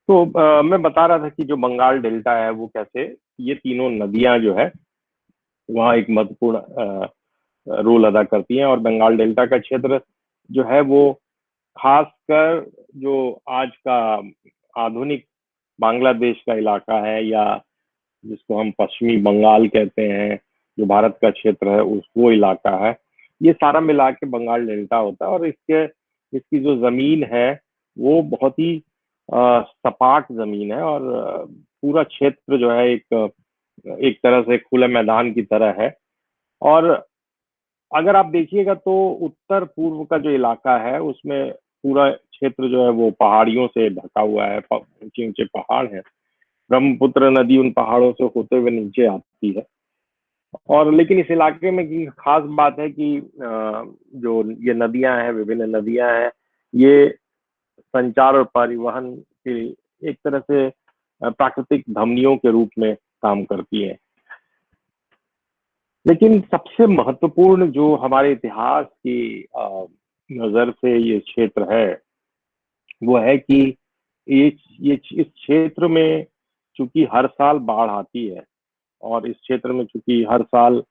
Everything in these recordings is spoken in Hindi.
तो मैं बता रहा था कि जो बंगाल डेल्टा है वो कैसे ये तीनों नदियां जो है वहाँ एक महत्वपूर्ण रोल अदा करती हैं। और बंगाल डेल्टा का क्षेत्र जो है वो खासकर जो आज का आधुनिक बांग्लादेश का इलाका है, या जिसको हम पश्चिमी बंगाल कहते हैं, जो भारत का क्षेत्र है उस वो इलाका है, ये सारा मिला के बंगाल डेल्टा होता है। और इसकी जो जमीन है वो बहुत ही सपाट जमीन है, और पूरा क्षेत्र जो है एक तरह से खुले मैदान की तरह है। और अगर आप देखिएगा तो उत्तर पूर्व का जो इलाका है उसमें पूरा क्षेत्र जो है वो पहाड़ियों से ढका हुआ है, ऊंचे ऊंचे पहाड़ हैं। ब्रह्मपुत्र नदी उन पहाड़ों से होते हुए नीचे आती है। और लेकिन इस इलाके में की खास बात है कि जो ये नदियां हैं, विभिन्न नदियां हैं, ये संचार और परिवहन के एक तरह से प्राकृतिक धमनियों के रूप में काम करती हैं। लेकिन सबसे महत्वपूर्ण जो हमारे इतिहास की नजर से ये क्षेत्र है वो है कि ये इस क्षेत्र में चूंकि हर साल बाढ़ आती है, और इस क्षेत्र में चूंकि हर साल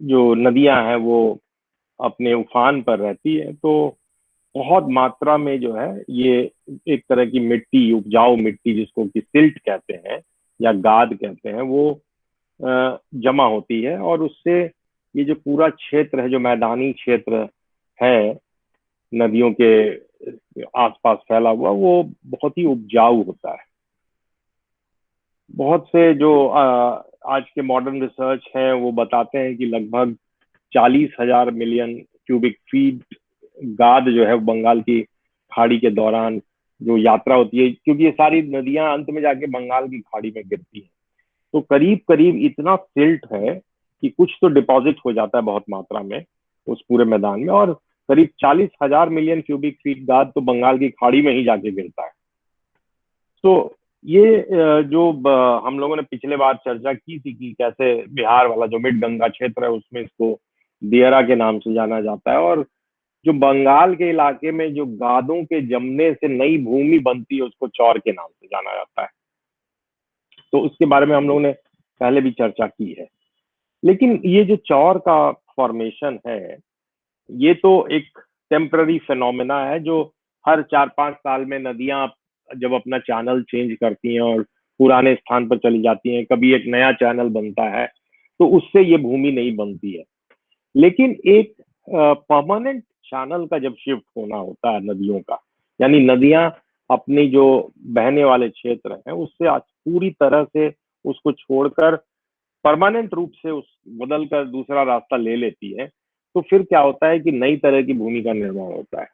जो नदियां हैं वो अपने उफान पर रहती है, तो बहुत मात्रा में जो है ये एक तरह की मिट्टी, उपजाऊ मिट्टी जिसको कि सिल्ट कहते हैं या गाद कहते हैं, वो जमा होती है। और उससे ये जो पूरा क्षेत्र है, जो मैदानी क्षेत्र है नदियों के आसपास फैला हुआ, वो बहुत ही उपजाऊ होता है। बहुत से जो आज के मॉडर्न रिसर्च है वो बताते हैं कि लगभग 40,000 मिलियन क्यूबिक फीट गाद जो है बंगाल की खाड़ी के दौरान जो यात्रा होती है, क्योंकि ये सारी नदियां अंत में जाके बंगाल की खाड़ी में गिरती हैं, तो करीब करीब इतना सिल्ट है कि कुछ तो डिपॉजिट हो जाता है बहुत मात्रा में उस पूरे मैदान में। और करीब 40,000 मिलियन क्यूबिक फीट गाद तो बंगाल की खाड़ी में ही जाके गिरता है। तो ये जो हम लोगों ने पिछले बार चर्चा की थी कि कैसे बिहार वाला जो मिड गंगा क्षेत्र है उसमें इसको दियरा के नाम से जाना जाता है, और जो बंगाल के इलाके में जो गादों के जमने से नई भूमि बनती है उसको चौर के नाम से जाना जाता है। तो उसके बारे में हम लोगों ने पहले भी चर्चा की है। लेकिन ये जो चौर का फॉर्मेशन है ये तो एक टेम्पररी फिनोमेना है, जो हर 4-5 साल में नदियां जब अपना चैनल चेंज करती हैं और पुराने स्थान पर चली जाती हैं, कभी एक नया चैनल बनता है, तो उससे ये भूमि नहीं बनती है। लेकिन एक परमानेंट चैनल का जब शिफ्ट होना होता है नदियों का, यानी नदियां अपनी जो बहने वाले क्षेत्र हैं उससे आज पूरी तरह से उसको छोड़कर परमानेंट रूप से उस बदल कर दूसरा रास्ता ले लेती है, तो फिर क्या होता है कि नई तरह की भूमि का निर्माण होता है।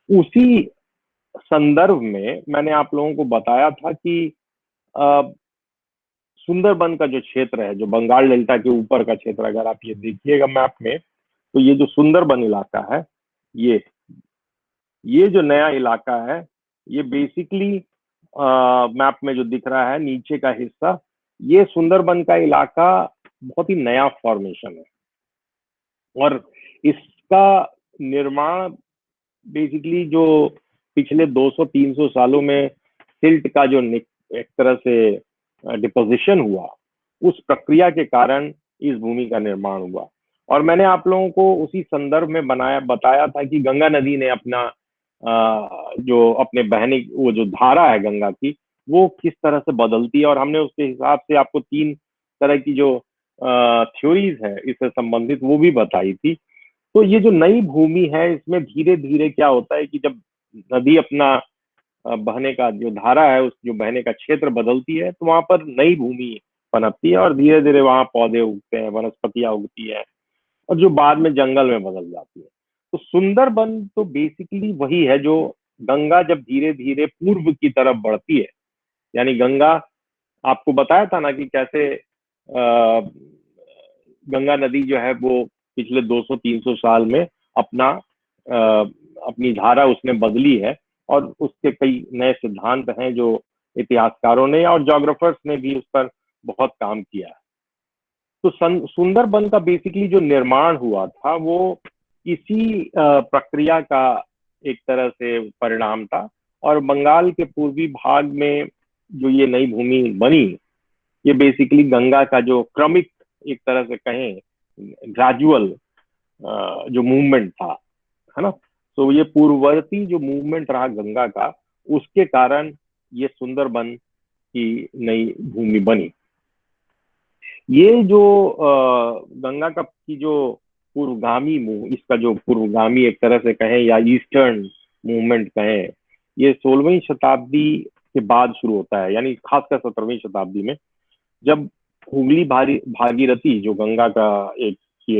उसी संदर्भ में मैंने आप लोगों को बताया था कि अ, सुंदरबन का जो क्षेत्र है, जो बंगाल डेल्टा के ऊपर का क्षेत्र, अगर आप ये देखिएगा मैप में, तो ये जो सुंदरबन इलाका है, ये ये जो नया इलाका है, ये बेसिकली मैप में जो दिख रहा है नीचे का हिस्सा, ये सुंदरबन का इलाका बहुत ही नया फॉर्मेशन है। और इसका निर्माण बेसिकली जो पिछले 200-300 सालों में सिल्ट का जो एक तरह से डिपोजिशन हुआ, उस प्रक्रिया के कारण इस भूमि का निर्माण हुआ। और मैंने आप लोगों को उसी संदर्भ में बताया था कि गंगा नदी ने अपना जो अपने बहने वो जो धारा है गंगा की, वो किस तरह से बदलती है, और हमने उसके हिसाब से आपको 3 तरह की जो थ्योरीज है इससे संबंधित वो भी बताई थी। तो ये जो नई भूमि है इसमें धीरे धीरे क्या होता है कि जब नदी अपना बहने का जो धारा है, उस जो बहने का क्षेत्र बदलती है, तो वहां पर नई भूमि पनपती है, और धीरे धीरे वहां पौधे उगते हैं, वनस्पतियां उगती है, और जो बाद में जंगल में बदल जाती है। तो सुंदरबन तो बेसिकली वही है, जो गंगा जब धीरे धीरे पूर्व की तरफ बढ़ती है, यानी गंगा, आपको बताया था ना कि कैसे गंगा नदी जो है वो पिछले 200-300 साल में अपना अपनी धारा उसने बदली है, और उसके कई नए सिद्धांत हैं जो इतिहासकारों ने और जोग्राफर्स ने भी उस पर बहुत काम किया है। तो सुंदरबन का बेसिकली जो निर्माण हुआ था वो इसी प्रक्रिया का एक तरह से परिणाम था। और बंगाल के पूर्वी भाग में जो ये नई भूमि बनी, ये बेसिकली गंगा का जो क्रमिक, एक तरह से कहें ग्रेजुअल जो मूवमेंट था, है ना, तो ये पूर्ववर्ती जो मूवमेंट रहा गंगा का, उसके कारण ये सुंदरबन की नई भूमि बनी। ये जो गंगा का की जो पूर्वगामी इसका जो पूर्वगामी एक तरह से कहें या ईस्टर्न मूवमेंट कहें, ये 16वीं शताब्दी के बाद शुरू होता है, यानी खासकर 17वीं शताब्दी में, जब हुगली भागीरथी जो गंगा का एक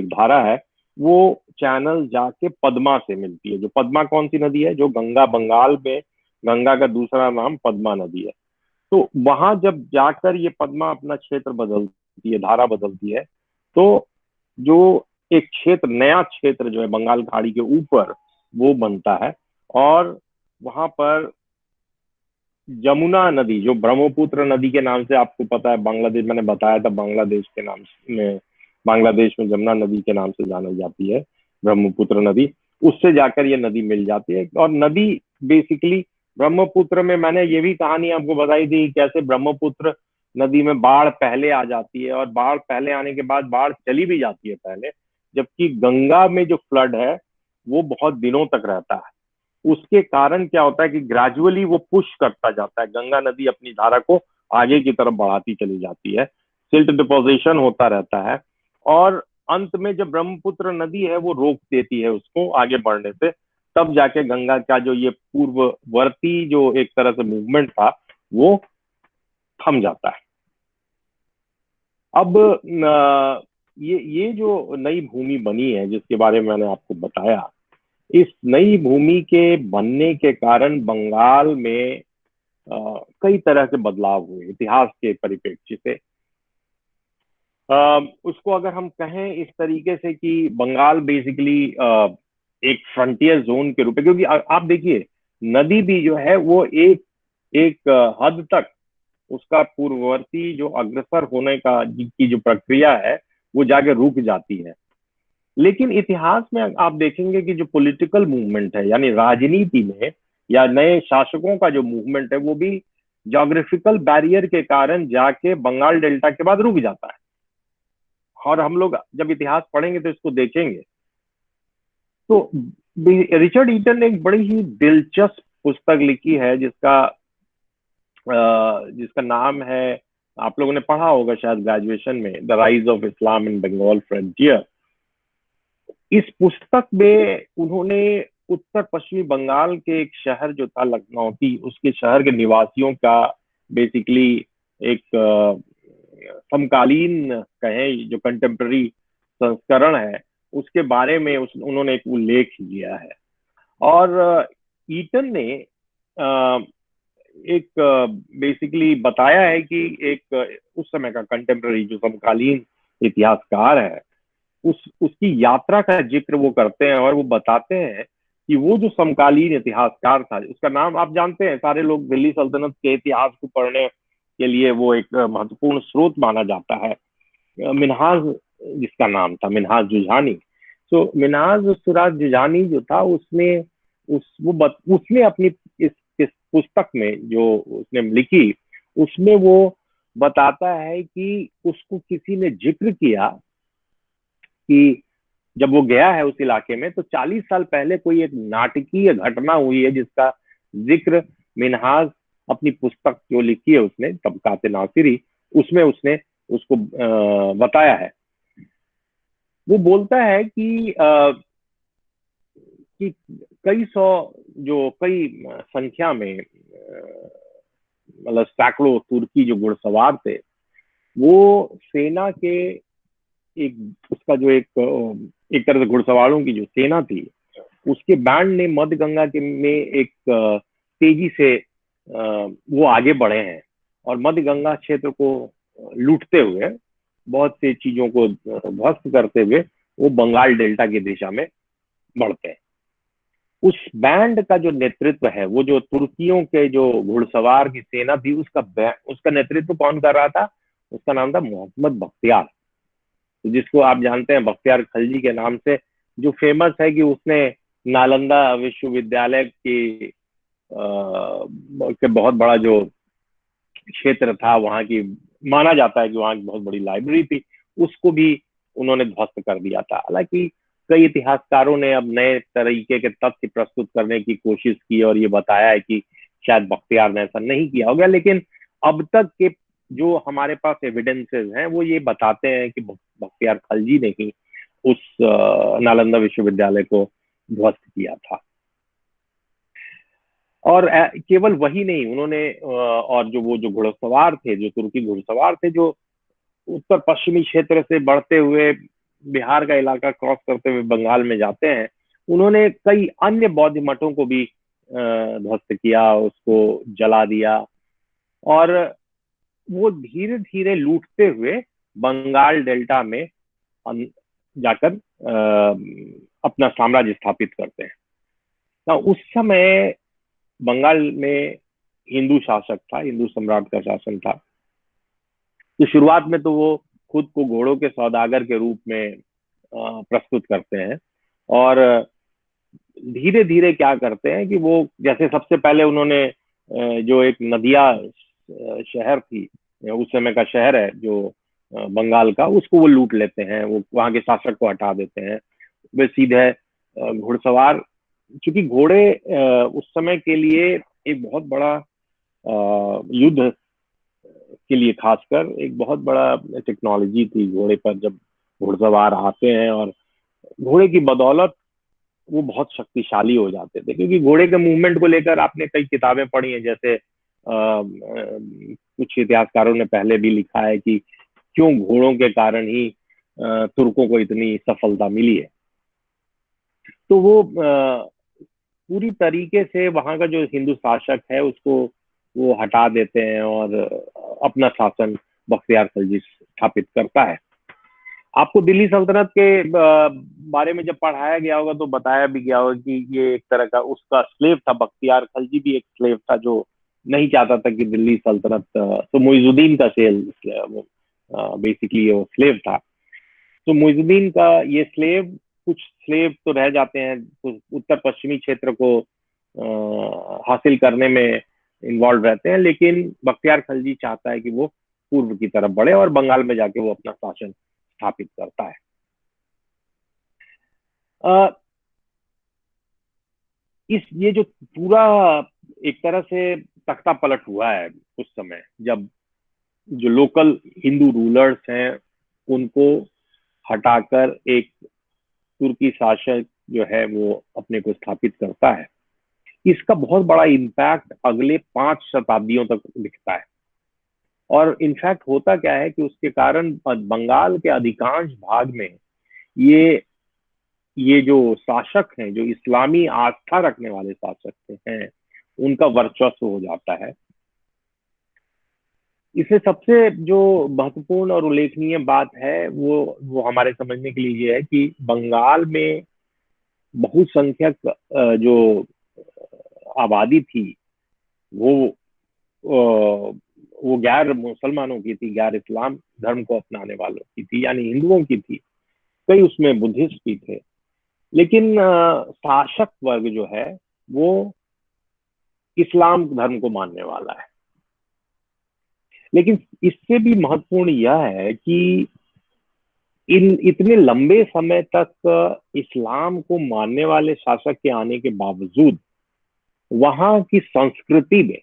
धारा है, वो चैनल जाके पद्मा से मिलती है। जो पद्मा कौन सी नदी है? जो गंगा बंगाल में गंगा का दूसरा नाम पद्मा नदी है। तो वहां जब जाकर ये पद्मा अपना क्षेत्र बदलती है, धारा बदलती है, तो जो एक क्षेत्र, नया क्षेत्र जो है बंगाल खाड़ी के ऊपर, वो बनता है। और वहां पर यमुना नदी, जो ब्रह्मपुत्र नदी के नाम से आपको पता है, बांग्लादेश, मैंने बताया था, बांग्लादेश के नाम में, बांग्लादेश में यमुना नदी के नाम से जानी जाती है ब्रह्मपुत्र नदी, उससे जाकर ये नदी मिल जाती है। और नदी बेसिकली ब्रह्मपुत्र में, मैंने ये भी कहानी आपको बताई थी कैसे ब्रह्मपुत्र नदी में बाढ़ पहले आ जाती है, और बाढ़ पहले आने के बाद बाढ़ चली भी जाती है पहले, जबकि गंगा में जो फ्लड है वो बहुत दिनों तक रहता है। उसके कारण क्या होता है कि ग्रेजुअली वो पुश करता जाता है, गंगा नदी अपनी धारा को आगे की तरफ बढ़ाती चली जाती है, सिल्ट डिपोजिशन होता रहता है, और अंत में जब ब्रह्मपुत्र नदी है वो रोक देती है उसको आगे बढ़ने से, तब जाके गंगा का जो ये पूर्ववर्ती जो एक तरह से मूवमेंट था वो थम जाता है। अब ये जो नई भूमि बनी है जिसके बारे में मैंने आपको बताया, इस नई भूमि के बनने के कारण बंगाल में कई तरह के बदलाव हुए इतिहास के परिप्रेक्ष्य से। उसको अगर हम कहें इस तरीके से कि बंगाल बेसिकली एक फ्रंटियर जोन के रूप में, क्योंकि आप देखिए नदी भी जो है वो एक एक हद तक उसका पूर्ववर्ती जो अग्रसर होने का की जो प्रक्रिया है वो जाके रुक जाती है। लेकिन इतिहास में आप देखेंगे कि जो पॉलिटिकल मूवमेंट है, यानी राजनीति में या नए शासकों का जो मूवमेंट है, वो भी ज्योग्राफिकल बैरियर के कारण जाके बंगाल डेल्टा के बाद रुक जाता है। और हम लोग जब इतिहास पढ़ेंगे तो इसको देखेंगे। तो रिचर्ड ईटन ने एक बड़ी ही दिलचस्प पुस्तक लिखी है जिसका नाम है, आप लोगों ने पढ़ा होगा शायद ग्रेजुएशन में, the rise of Islam in Bengal frontier. इस पुस्तक में उन्होंने उत्तर पश्चिमी बंगाल के एक शहर जो था लखनऊ, उसके शहर के निवासियों का बेसिकली एक समकालीन कहें जो कंटेम्प्रेरी संस्करण है उसके बारे में उन्होंने एक उल्लेख किया है। और ईटन ने एक बेसिकली बताया है कि एक उस समय का कंटेम्प्रेरी जो समकालीन इतिहासकार है, उसकी यात्रा का जिक्र वो करते हैं, और वो बताते हैं कि वो जो समकालीन इतिहासकार था, उसका नाम आप जानते हैं, सारे लोग दिल्ली सल्तनत के इतिहास को पढ़ने के लिए वो एक महत्वपूर्ण स्रोत माना जाता है, मिन्हाज जिसका नाम था, मिन्हाज जुजानी। तो मिन्हाज सिराज जुजानी जो था, उसने अपनी इस पुस्तक में जो उसने लिखी, उसमें वो बताता है कि उसको किसी ने जिक्र किया कि जब वो गया है उस इलाके में, तो 40 साल पहले कोई एक नाटकीय घटना हुई है जिसका जिक्र मिन्हाज अपनी पुस्तक जो लिखी है उसने, तबकात नासिरी, उसमें उसने उसको बताया है। वो बोलता है कि कई संख्या में, मतलब सैकड़ों तुर्की जो घुड़सवार थे, वो सेना के उसका जो एक तरह से घुड़सवारों की जो सेना थी, उसके बैंड ने मध्य गंगा के में एक तेजी से वो आगे बढ़े हैं, और मध्य गंगा क्षेत्र को लूटते हुए, बहुत से चीजों को ध्वस्त करते हुए वो बंगाल डेल्टा की दिशा में बढ़ते हैं। उस बैंड का जो नेतृत्व है, वो जो तुर्कियों के जो घुड़सवार की सेना थी, उसका नेतृत्व कौन कर रहा था? उसका नाम था मोहम्मद बख्तियार, जिसको आप जानते हैं बख्तियार खलजी के नाम से, जो फेमस है कि उसने नालंदा विश्वविद्यालय की के बहुत बड़ा जो क्षेत्र था, वहां की माना जाता है कि वहां की बहुत बड़ी लाइब्रेरी थी, उसको भी उन्होंने ध्वस्त कर दिया था। हालांकि कई इतिहासकारों ने अब नए तरीके के तथ्य प्रस्तुत करने की कोशिश की और ये बताया है कि शायद बख्तियार ने ऐसा नहीं किया होगा, लेकिन अब तक के जो हमारे पास एविडेंसेस हैं वो ये बताते हैं कि बख्तियार खलजी ने ही उस नालंदा विश्वविद्यालय को ध्वस्त किया था। और केवल वही नहीं, उन्होंने और जो वो जो घुड़सवार थे, जो तुर्की घुड़सवार थे, जो उत्तर पश्चिमी क्षेत्र से बढ़ते हुए बिहार का इलाका क्रॉस करते हुए बंगाल में जाते हैं, उन्होंने कई अन्य बौद्ध मठों को भी ध्वस्त किया, उसको जला दिया। और वो धीरे धीरे लूटते हुए बंगाल डेल्टा में जाकर अपना साम्राज्य स्थापित करते हैं। ना उस समय बंगाल में हिंदू शासक था, हिंदू सम्राट का शासन था। तो शुरुआत में तो वो खुद को घोड़ों के सौदागर के रूप में प्रस्तुत करते हैं, और धीरे धीरे क्या करते हैं कि वो, जैसे सबसे पहले उन्होंने जो एक नदिया शहर थी, उस समय का शहर है जो बंगाल का, उसको वो लूट लेते हैं, वो वहां के शासक को हटा देते हैं। वे सीधे घुड़सवार, क्योंकि घोड़े उस समय के लिए एक बहुत बड़ा युद्ध के लिए खासकर एक बहुत बड़ा टेक्नोलॉजी थी घोड़े पर। जब घुड़सवार आते हैं, और घोड़े की बदौलत वो बहुत शक्तिशाली हो जाते थे, क्योंकि घोड़े के मूवमेंट को लेकर आपने कई किताबें पढ़ी हैं, जैसे कुछ इतिहासकारों ने पहले भी लिखा है कि क्यों घोड़ों के कारण ही तुर्कों को इतनी सफलता मिली है। तो वो पूरी तरीके से वहां का जो हिंदू शासक है उसको वो हटा देते हैं और अपना शासन बख्तियार खिलजी स्थापित करता है। आपको दिल्ली सल्तनत के बारे में जब पढ़ाया गया होगा तो बताया भी गया होगा कि ये एक तरह का उसका स्लेव था। बख्तियार खिलजी भी एक स्लेव था जो नहीं चाहता था कि दिल्ली सल्तनत, तो मुइजुद्दीन का सेल बेसिकली वो स्लेव था। तो मुइजुद्दीन का ये स्लेव, कुछ स्लेव तो रह जाते हैं, कुछ उत्तर पश्चिमी क्षेत्र को हासिल करने में इन्वॉल्व रहते हैं, लेकिन बख्तियार खिलजी चाहता है कि वो पूर्व की तरफ बढ़े और बंगाल में जाके वो अपना शासन स्थापित करता है। ये जो पूरा एक तरह से तख्ता पलट हुआ है उस समय, जब जो लोकल हिंदू रूलर्स हैं उनको हटाकर एक तुर्की शासक जो है वो अपने को स्थापित करता है, इसका बहुत बड़ा इम्पैक्ट अगले 5 शताब्दियों तक दिखता है। और इनफैक्ट होता क्या है कि उसके कारण बंगाल के अधिकांश भाग में ये जो शासक हैं, जो इस्लामी आस्था रखने वाले शासक हैं, उनका वर्चस्व हो जाता है। इससे सबसे जो महत्वपूर्ण और उल्लेखनीय बात है वो हमारे समझने के लिए ये है कि बंगाल में बहुसंख्यक जो आबादी थी वो वो गैर मुसलमानों की थी, गैर इस्लाम धर्म को अपनाने वालों की थी, यानी हिंदुओं की थी। कई उसमें बुद्धिस्ट भी थे, लेकिन शासक वर्ग जो है वो इस्लाम धर्म को मानने वाला है। लेकिन इससे भी महत्वपूर्ण यह है कि इन इतने लंबे समय तक इस्लाम को मानने वाले शासक के आने के बावजूद वहां की संस्कृति में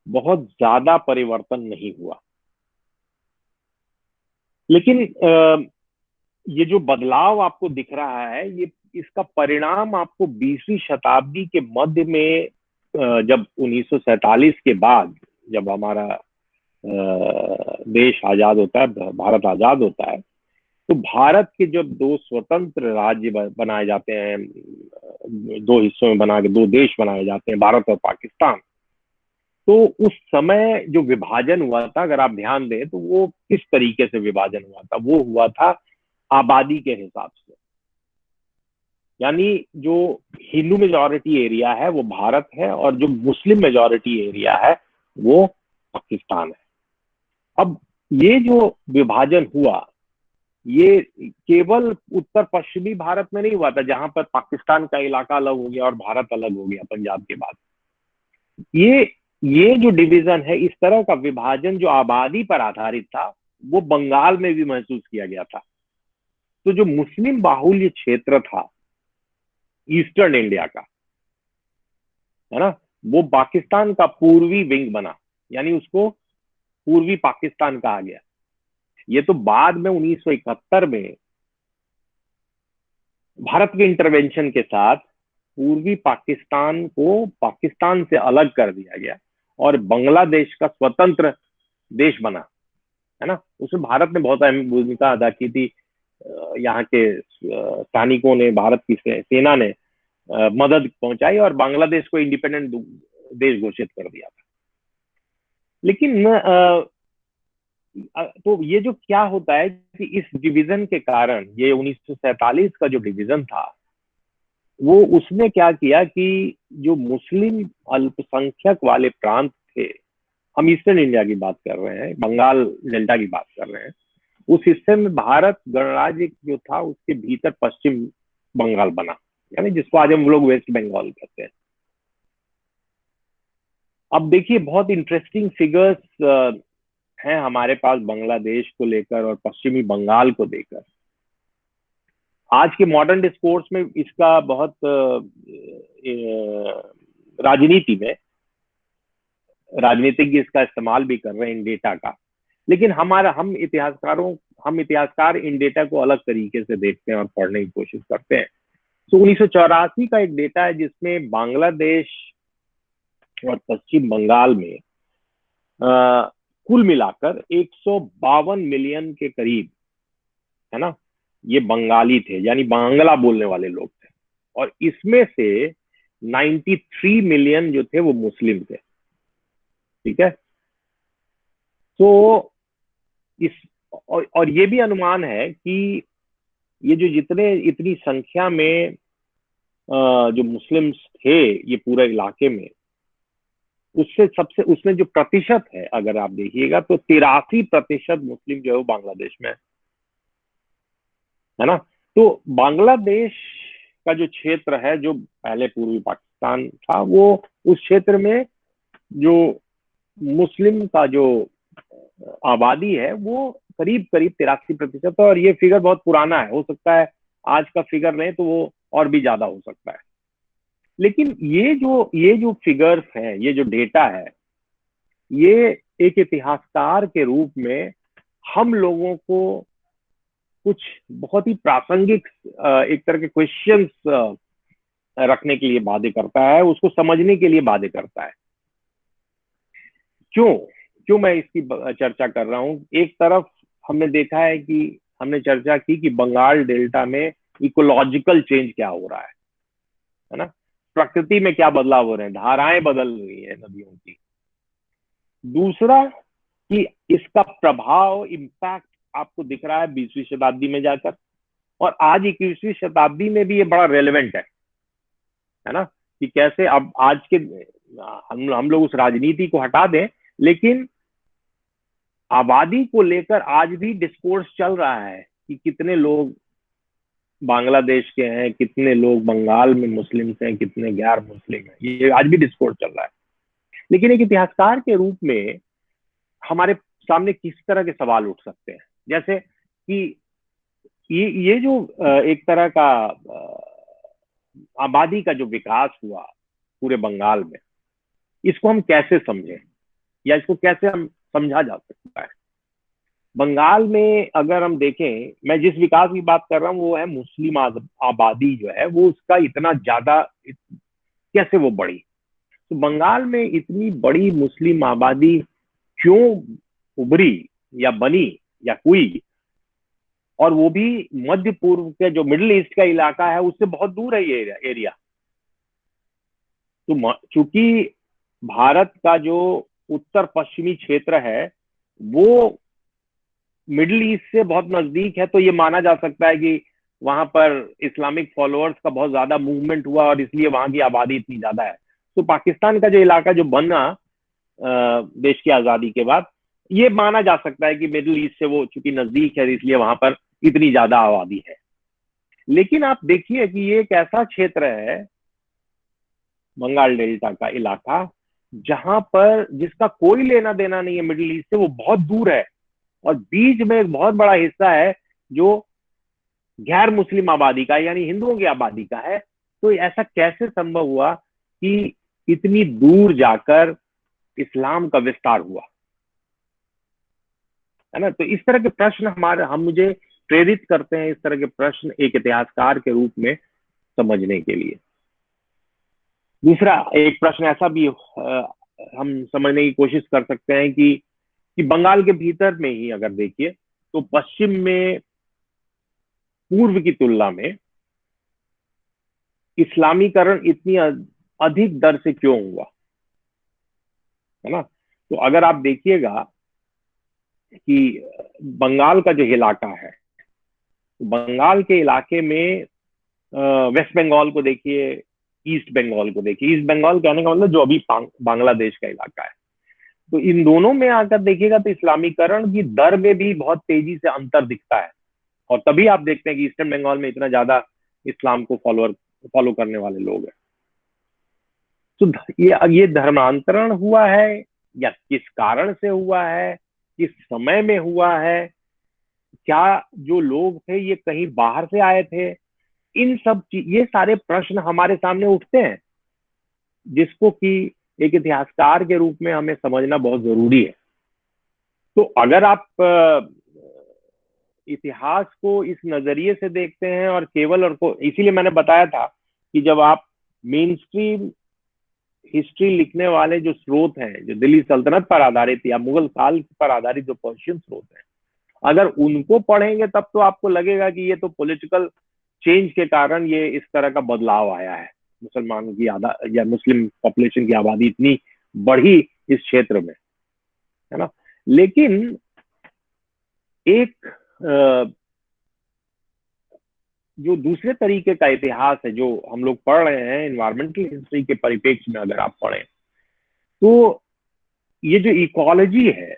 बहुत ज्यादा परिवर्तन नहीं हुआ। लेकिन ये जो बदलाव आपको दिख रहा है, ये इसका परिणाम आपको 20वीं शताब्दी के मध्य में, जब 1947 के बाद जब हमारा देश आजाद होता है, भारत आजाद होता है, तो भारत के जब 2 स्वतंत्र राज्य बनाए जाते हैं, 2 हिस्सों में बना के 2 देश बनाए जाते हैं, भारत और पाकिस्तान। तो उस समय जो विभाजन हुआ था, अगर आप ध्यान दें तो वो किस तरीके से विभाजन हुआ था, वो हुआ था आबादी के हिसाब से। यानी जो हिंदू मेजॉरिटी एरिया है वो भारत है, और जो मुस्लिम मेजॉरिटी एरिया है वो पाकिस्तान है। अब ये जो विभाजन हुआ, ये केवल उत्तर पश्चिमी भारत में नहीं हुआ था, जहां पर पाकिस्तान का इलाका अलग हो गया और भारत अलग हो गया पंजाब के बाद। ये ये जो डिवीजन है, इस तरह का विभाजन जो आबादी पर आधारित था, वो बंगाल में भी महसूस किया गया था। तो जो मुस्लिम बाहुल्य क्षेत्र था ईस्टर्न इंडिया का, है ना, वो पाकिस्तान का पूर्वी विंग बना, यानी उसको पूर्वी पाकिस्तान कहा गया। ये तो बाद में 1971 में भारत के इंटरवेंशन के साथ पूर्वी पाकिस्तान को पाकिस्तान से अलग कर दिया गया और बांग्लादेश का स्वतंत्र देश बना, है ना। उसमें भारत ने बहुत अहम भूमिका अदा की थी। यहाँ के सैनिकों ने, भारत की सेना ने मदद पहुंचाई और बांग्लादेश को इंडिपेंडेंट देश घोषित कर दिया था। लेकिन तो ये जो क्या होता है कि इस डिवीजन के कारण, ये 1947 का जो डिवीजन था, वो उसने क्या किया कि जो मुस्लिम अल्पसंख्यक वाले प्रांत थे, हम ईस्टर्न इंडिया की बात कर रहे हैं, बंगाल डेल्टा की बात कर रहे हैं, उस हिस्से में भारत गणराज्य जो था उसके भीतर पश्चिम बंगाल बना, यानी जिसको आज हम लोग वेस्ट बंगाल कहते हैं। अब देखिए, बहुत इंटरेस्टिंग फिगर्स हैं हमारे पास बांग्लादेश को लेकर और पश्चिमी बंगाल को लेकर। आज के मॉडर्न डिस्कोर्स में इसका बहुत राजनीति में राजनीतिज्ञ इसका इस्तेमाल भी कर रहे हैं इन डेटा का। लेकिन हम इतिहासकार इन डेटा को अलग तरीके से देखते हैं और पढ़ने की कोशिश करते हैं। तो 1984 का एक डेटा है जिसमें बांग्लादेश और पश्चिम बंगाल में कुल मिलाकर 152 मिलियन के करीब, है ना, ये बंगाली थे, यानी बांग्ला बोलने वाले लोग थे। और इसमें से 93 मिलियन जो थे वो मुस्लिम थे। ठीक है। तो इस और ये भी अनुमान है कि ये जो इतनी संख्या में जो मुस्लिम्स थे ये पूरे इलाके में, उसमें जो प्रतिशत है, अगर आप देखिएगा तो 83% मुस्लिम जो है वो बांग्लादेश में है ना। तो बांग्लादेश का जो क्षेत्र है, जो पहले पूर्वी पाकिस्तान था, वो उस क्षेत्र में जो मुस्लिम का जो आबादी है वो करीब करीब 83% है। और ये फिगर बहुत पुराना है, हो सकता है आज का फिगर नहीं तो वो और भी ज्यादा हो सकता है। लेकिन ये जो फिगर्स हैं, ये जो डेटा है, ये एक इतिहासकार के रूप में हम लोगों को कुछ बहुत ही प्रासंगिक एक तरह के क्वेश्चंस रखने के लिए बाध्य करता है, उसको समझने के लिए बाध्य करता है। क्यों क्यों मैं इसकी चर्चा कर रहा हूँ? एक तरफ हमने चर्चा की कि बंगाल डेल्टा में इकोलॉजिकल चेंज क्या हो रहा है ना, प्रकृति में क्या बदलाव हो रहे हैं, धाराएं बदल रही है नदियों की। दूसरा कि इसका प्रभाव, इम्पैक्ट आपको दिख रहा है 20वीं शताब्दी में जाकर, और आज 21वीं शताब्दी में भी ये बड़ा रेलेवेंट है ना, कि कैसे अब आज के हम लोग उस राजनीति को हटा दें, लेकिन आबादी को लेकर आज भी डिस्कोर्स चल रहा है कि कितने लोग बांग्लादेश के हैं, कितने लोग बंगाल में मुस्लिम हैं, कितने गैर मुस्लिम हैं, ये आज भी डिस्कोर्स चल रहा है। लेकिन एक इतिहासकार के रूप में हमारे सामने किस तरह के सवाल उठ सकते हैं, जैसे कि ये जो एक तरह का आबादी का जो विकास हुआ पूरे बंगाल में, इसको हम कैसे समझें या इसको कैसे हम समझा जा सकता है? बंगाल में अगर हम देखें, मैं जिस विकास की बात कर रहा हूँ वो है मुस्लिम आबादी जो है वो उसका इतना ज्यादा कैसे वो बढ़ी। तो बंगाल में इतनी बड़ी मुस्लिम आबादी क्यों उभरी या बनी या हुई, और वो भी मध्य पूर्व के जो मिडिल ईस्ट का इलाका है उससे बहुत दूर है ये एरिया। तो चूंकि भारत का जो उत्तर पश्चिमी क्षेत्र है वो मिडिल ईस्ट से बहुत नजदीक है, तो ये माना जा सकता है कि वहां पर इस्लामिक फॉलोअर्स का बहुत ज्यादा मूवमेंट हुआ और इसलिए वहां की आबादी इतनी ज्यादा है। तो पाकिस्तान का जो इलाका जो बना देश की आजादी के बाद, ये माना जा सकता है कि मिडिल ईस्ट से वो चूंकि नजदीक है इसलिए वहां पर इतनी ज्यादा आबादी है। लेकिन आप देखिए कि ये एक ऐसा क्षेत्र है, बंगाल डेल्टा का इलाका, जहां पर जिसका कोई लेना देना नहीं है मिडिल ईस्ट से, वो बहुत दूर है, और बीच में एक बहुत बड़ा हिस्सा है जो गैर मुस्लिम आबादी का, यानी हिंदुओं की आबादी का है। तो ऐसा कैसे संभव हुआ कि इतनी दूर जाकर इस्लाम का विस्तार हुआ, है ना? तो इस तरह के प्रश्न हम मुझे प्रेरित करते हैं, इस तरह के प्रश्न एक इतिहासकार के रूप में समझने के लिए। दूसरा एक प्रश्न ऐसा भी हम समझने की कोशिश कर सकते हैं कि बंगाल के भीतर में ही अगर देखिए, तो पश्चिम में पूर्व की तुलना में इस्लामीकरण इतनी अधिक दर से क्यों हुआ, है ना? तो अगर आप देखिएगा कि बंगाल का जो इलाका है, बंगाल के इलाके में वेस्ट बंगाल को देखिए, ईस्ट बंगाल को देखिए। ईस्ट बंगाल कहने का मतलब जो अभी बांग्लादेश का इलाका है। तो इन दोनों में आकर देखिएगा तो इस्लामीकरण की दर में भी बहुत तेजी से अंतर दिखता है, और तभी आप देखते हैं कि ईस्टर्न बंगाल में इतना ज्यादा इस्लाम को फॉलो करने वाले लोग हैं। तो ये धर्मांतरण हुआ है या किस कारण से हुआ है, किस समय में हुआ है, क्या जो लोग थे ये कहीं बाहर से आए थे, इन सब ये सारे प्रश्न हमारे सामने उठते हैं, जिसको कि एक इतिहासकार के रूप में हमें समझना बहुत जरूरी है। तो अगर आप इतिहास को इस नजरिए से देखते हैं और केवल और को, इसीलिए मैंने बताया था कि जब आप मेन स्ट्रीम हिस्ट्री लिखने वाले जो स्रोत हैं, जो दिल्ली सल्तनत पर आधारित या मुगल काल पर आधारित जो पर्शियन स्रोत हैं, अगर उनको पढ़ेंगे तब तो आपको लगेगा कि ये तो पॉलिटिकल चेंज के कारण ये इस तरह का बदलाव आया है, मुसलमानों की या मुस्लिम पॉपुलेशन की आबादी इतनी बढ़ी इस क्षेत्र में, है ना? लेकिन एक जो दूसरे तरीके का इतिहास है जो हम लोग पढ़ रहे हैं, इन्वायरमेंटल हिस्ट्री के परिप्रेक्ष्य में अगर आप पढ़ें, तो ये जो इकोलॉजी है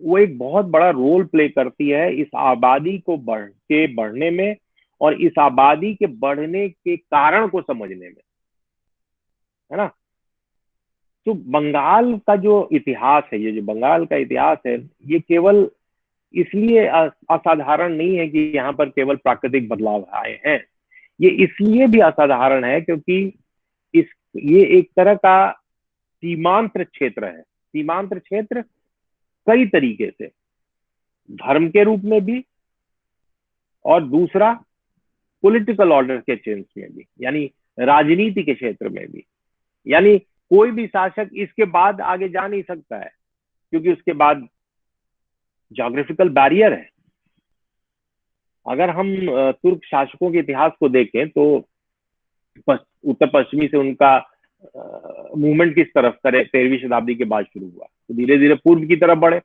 वो एक बहुत बड़ा रोल प्ले करती है इस आबादी को बढ़ने में, और इस आबादी के बढ़ने के कारण को समझने में, है ना? तो बंगाल का जो इतिहास है, ये जो बंगाल का इतिहास है, ये केवल इसलिए असाधारण नहीं है कि यहाँ पर केवल प्राकृतिक बदलाव आए हैं। ये इसलिए भी असाधारण है क्योंकि इस ये एक तरह का सीमांत क्षेत्र है। सीमांत क्षेत्र कई तरीके से, धर्म के रूप में भी, और दूसरा पॉलिटिकल ऑर्डर के चेंज में भी, यानी राजनीति के क्षेत्र में भी। यानी कोई भी शासक इसके बाद आगे जा नहीं सकता है, क्योंकि उसके बाद ज्योग्राफिकल बैरियर है। अगर हम तुर्क शासकों के इतिहास को देखें तो उत्तर पश्चिमी से उनका मूवमेंट किस तरफ करे 13वीं शताब्दी के बाद शुरू हुआ, तो धीरे धीरे पूर्व की तरफ बढ़े,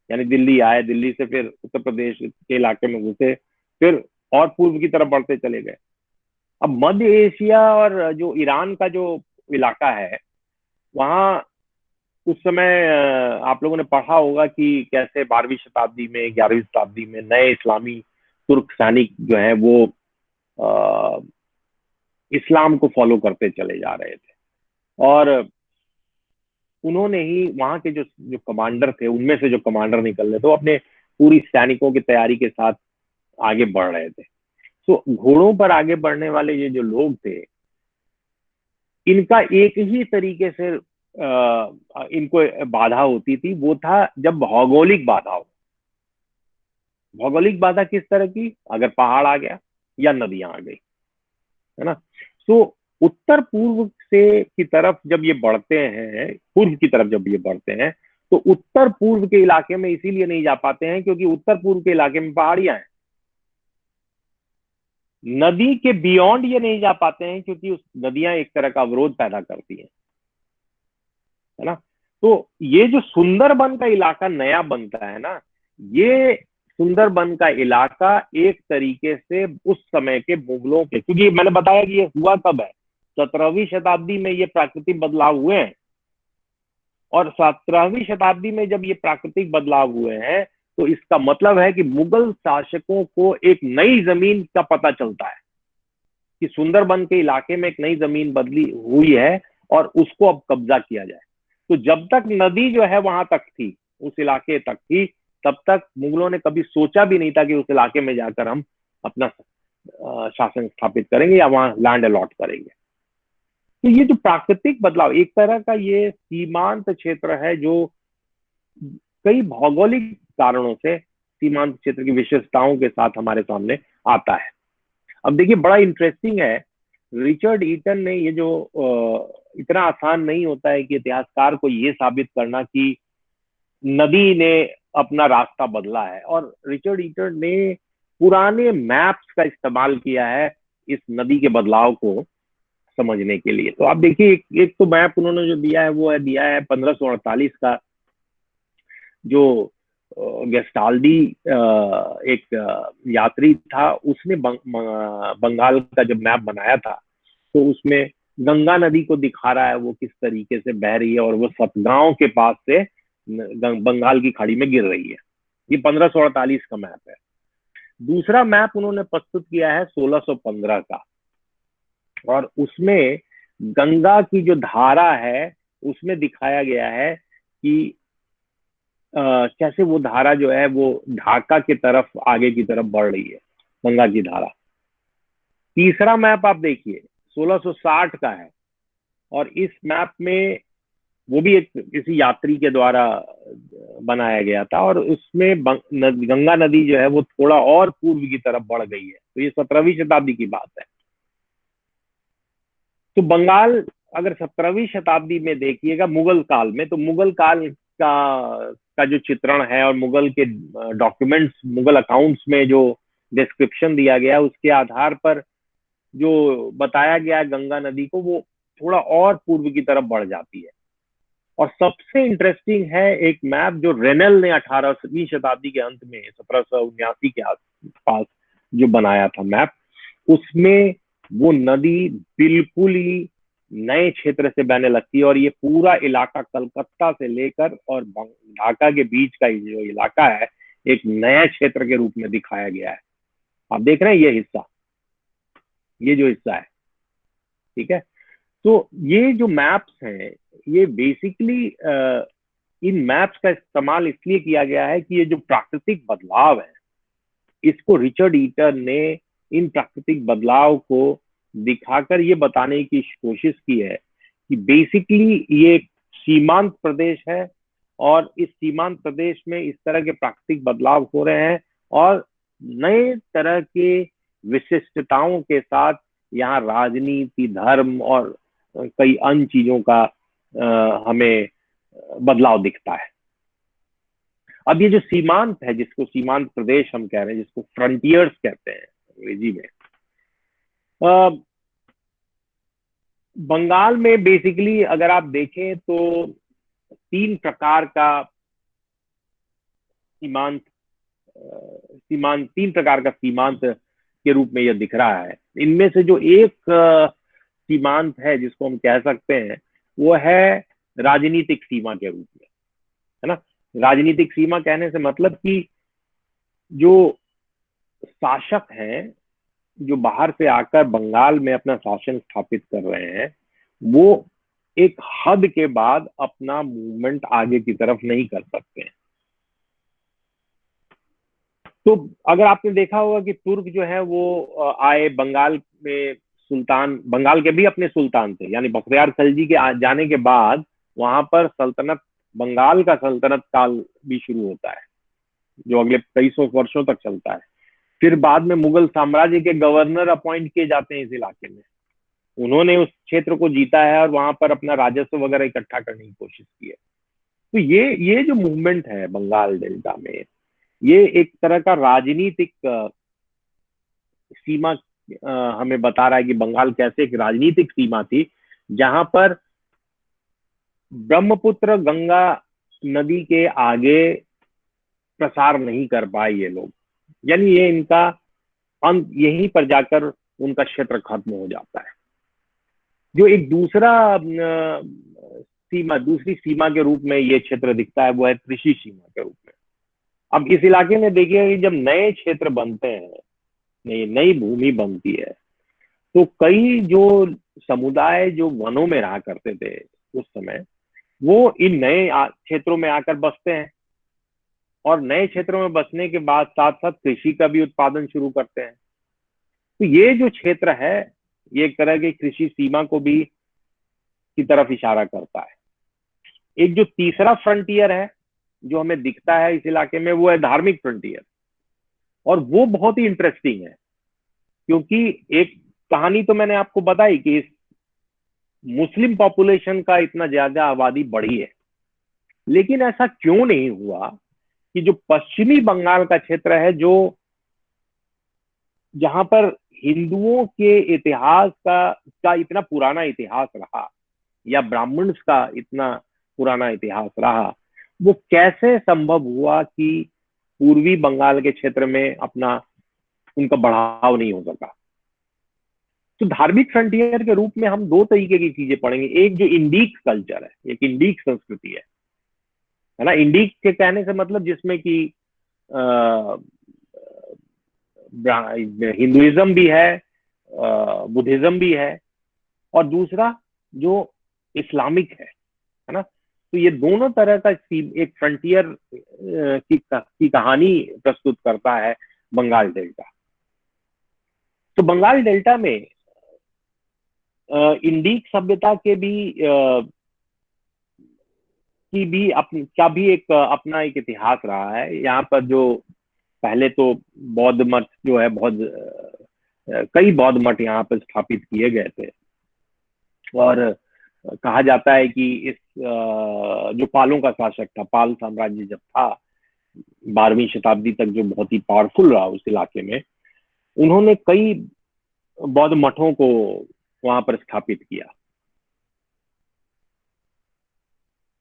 यानी दिल्ली आए, दिल्ली से फिर उत्तर प्रदेश के इलाके में घुसे, फिर और पूर्व की तरफ बढ़ते चले गए। अब मध्य एशिया और जो ईरान का जो इलाका है, वहाँ उस समय आप लोगों ने पढ़ा होगा कि कैसे 12वीं शताब्दी में, 11वीं शताब्दी में नए इस्लामी तुर्क सैनिक जो है वो इस्लाम को फॉलो करते चले जा रहे थे, और उन्होंने ही वहां के जो जो कमांडर थे, उनमें से जो कमांडर निकल रहे थे वो अपने पूरी सैनिकों की तैयारी के साथ आगे बढ़ रहे थे। तो घोड़ों पर आगे बढ़ने वाले ये जो लोग थे, इनका एक ही तरीके से इनको बाधा होती थी, वो था जब भौगोलिक बाधा हो। भौगोलिक बाधा किस तरह की? अगर पहाड़ आ गया या नदियां आ गई, है ना? तो उत्तर पूर्व से की तरफ जब ये बढ़ते हैं, पूर्व की तरफ जब ये बढ़ते हैं, तो उत्तर पूर्व के इलाके में इसीलिए नहीं जा पाते हैं क्योंकि उत्तर पूर्व के इलाके में पहाड़ियां हैं। नदी के बियॉन्ड ये नहीं जा पाते हैं क्योंकि उस नदियां एक तरह का अवरोध पैदा करती हैं, है ना? तो ये जो सुंदरबन का इलाका नया बनता है ना, ये सुंदरबन का इलाका एक तरीके से उस समय के मुगलों के, क्योंकि मैंने बताया कि ये हुआ कब है, 17वीं शताब्दी में ये प्राकृतिक बदलाव हुए हैं, और 17वीं शताब्दी में जब ये प्राकृतिक बदलाव हुए हैं तो इसका मतलब है कि मुगल शासकों को एक नई जमीन का पता चलता है कि सुंदरबन के इलाके में एक नई जमीन बदली हुई है और उसको अब कब्जा किया जाए। तो जब तक नदी जो है वहां तक थी, उस इलाके तक थी, तब तक मुगलों ने कभी सोचा भी नहीं था कि उस इलाके में जाकर हम अपना शासन स्थापित करेंगे या वहां लैंड अलॉट करेंगे। तो ये जो प्राकृतिक बदलाव, एक तरह का ये सीमांत क्षेत्र है जो कई भौगोलिक कारणों से सीमांत क्षेत्र की विशेषताओं के साथ हमारे सामने आता है। अब देखिए, बड़ा इंटरेस्टिंग है, रिचर्ड ईटन ने ये जो इतना आसान नहीं होता है कि इतिहासकार को ये साबित करना कि नदी ने अपना रास्ता बदला है, और रिचर्ड ईटन ने पुराने मैप्स का इस्तेमाल किया है इस नदी के बदलाव को समझने के लिए। तो आप देखिए, एक तो मैप उन्होंने जो दिया है वो है दिया है 1548 का, जो गेस्टाल्डी एक यात्री था, उसने बंगाल का जब मैप बनाया था तो उसमें गंगा नदी को दिखा रहा है वो किस तरीके से बह रही है और वो सतगांव के पास से बंगाल की खाड़ी में गिर रही है। ये 1548 का मैप है। दूसरा मैप उन्होंने प्रस्तुत किया है 1615 का, और उसमें गंगा की जो धारा है उसमें दिखाया गया है कि कैसे वो धारा जो है वो ढाका की तरफ आगे की तरफ बढ़ रही है, गंगा की धारा। तीसरा मैप आप देखिए 1660 का है, और इस मैप में वो भी एक किसी यात्री के द्वारा बनाया गया था, और उसमें गंगा नदी जो है वो थोड़ा और पूर्व की तरफ बढ़ गई है। तो ये 17वीं शताब्दी की बात है। तो बंगाल अगर 17वीं शताब्दी में देखिएगा मुगल काल में, तो मुगल काल का जो चित्रण है और मुगल के डॉक्यूमेंट्स, मुगल अकाउंट्स में जो डिस्क्रिप्शन दिया गया उसके आधार पर जो बताया गया है गंगा नदी को, वो थोड़ा और पूर्व की तरफ बढ़ जाती है। और सबसे इंटरेस्टिंग है एक मैप जो रेनेल ने 18वीं शताब्दी के अंत में 1779 के आसपास जो बनाया था मैप, उसमें वो नदी बिल्कुल ही नए क्षेत्र से बहने लगती है, और ये पूरा इलाका कलकत्ता से लेकर और ढाका के बीच का जो इलाका है एक नया क्षेत्र के रूप में दिखाया गया है। आप देख रहे हैं ये हिस्सा, ये जो हिस्सा है, ठीक है। तो ये जो मैप्स हैं, ये बेसिकली इन मैप्स का इस्तेमाल इसलिए किया गया है कि ये जो प्राकृतिक बदलाव है, इसको रिचर्ड ईटन ने इन प्राकृतिक बदलाव को दिखाकर ये बताने की कोशिश की है कि बेसिकली ये सीमांत प्रदेश है, और इस सीमांत प्रदेश में इस तरह के प्राकृतिक बदलाव हो रहे हैं, और नए तरह के विशिष्टताओं के साथ यहाँ राजनीति, धर्म और कई अन्य चीजों का हमें बदलाव दिखता है। अब ये जो सीमांत है, जिसको सीमांत प्रदेश हम कह रहे हैं, जिसको फ्रंटियर्स कहते हैं अंग्रेजी में, बंगाल में बेसिकली अगर आप देखें तो तीन प्रकार का सीमांत तीन प्रकार का सीमांत के रूप में यह दिख रहा है। इनमें से जो एक सीमांत है जिसको हम कह सकते हैं वो है राजनीतिक सीमा के रूप में, है ना। राजनीतिक सीमा कहने से मतलब कि जो शासक हैं, जो बाहर से आकर बंगाल में अपना शासन स्थापित कर रहे हैं, वो एक हद के बाद अपना मूवमेंट आगे की तरफ नहीं कर सकते हैं। तो अगर आपने देखा होगा कि तुर्क जो है वो आए बंगाल में, सुल्तान बंगाल के भी अपने सुल्तान थे, यानी बख्तियार खिलजी के जाने के बाद वहां पर सल्तनत, बंगाल का सल्तनत काल भी शुरू होता है जो अगले कई सौ वर्षों तक चलता है। फिर बाद में मुगल साम्राज्य के गवर्नर अपॉइंट किए जाते हैं इस इलाके में, उन्होंने उस क्षेत्र को जीता है और वहां पर अपना राजस्व वगैरह इकट्ठा करने की कोशिश की है। तो ये जो मूवमेंट है बंगाल डेल्टा में, ये एक तरह का राजनीतिक सीमा हमें बता रहा है कि बंगाल कैसे एक राजनीतिक सीमा थी, जहां पर ब्रह्मपुत्र गंगा नदी के आगे प्रसार नहीं कर पाए ये लोग, यानी ये इनका अंत यहीं पर जाकर उनका क्षेत्र खत्म हो जाता है। जो एक दूसरी सीमा के रूप में ये क्षेत्र दिखता है वो है कृषि सीमा के रूप में। अब इस इलाके में देखिए कि जब नए क्षेत्र बनते हैं, नई भूमि बनती है, तो कई जो समुदाय जो वनों में रहा करते थे उस समय, वो इन नए क्षेत्रों में आकर बसते हैं, और नए क्षेत्रों में बसने के बाद साथ साथ कृषि का भी उत्पादन शुरू करते हैं। तो ये जो क्षेत्र है, ये एक तरह की कृषि सीमा को भी की तरफ इशारा करता है। एक जो तीसरा फ्रंटियर है जो हमें दिखता है इस इलाके में, वो है धार्मिक फ्रंटियर। और वो बहुत ही इंटरेस्टिंग है, क्योंकि एक कहानी तो मैंने आपको बताई कि इस मुस्लिम पॉपुलेशन का इतना ज्यादा आबादी बढ़ी है, लेकिन ऐसा क्यों नहीं हुआ कि जो पश्चिमी बंगाल का क्षेत्र है, जो जहां पर हिंदुओं के इतिहास का इतना पुराना इतिहास रहा, या ब्राह्मण्स का इतना पुराना इतिहास रहा, वो कैसे संभव हुआ कि पूर्वी बंगाल के क्षेत्र में अपना उनका बढ़ाव नहीं हो सका। तो धार्मिक फ्रंटियर के रूप में हम दो तरीके की चीजें पढ़ेंगे। एक जो इंडीक कल्चर है, एक इंडीक संस्कृति है ना। इंडीक के कहने से मतलब जिसमें कि हिंदुइज्म भी है, बुद्धिज्म भी है, और दूसरा जो इस्लामिक है ना। तो ये दोनों तरह का एक फ्रंटियर की कहानी प्रस्तुत करता है बंगाल डेल्टा। तो बंगाल डेल्टा में इंडीक सभ्यता के भी का भी एक अपना एक इतिहास रहा है। यहाँ पर जो पहले तो बौद्ध मठ जो है, बहुत कई बौद्ध मठ यहाँ पर स्थापित किए गए थे। और कहा जाता है कि इस जो पालों का शासक था, पाल साम्राज्य जब था 12वीं शताब्दी तक, जो बहुत ही पावरफुल रहा उस इलाके में, उन्होंने कई बौद्ध मठों को वहां पर स्थापित किया।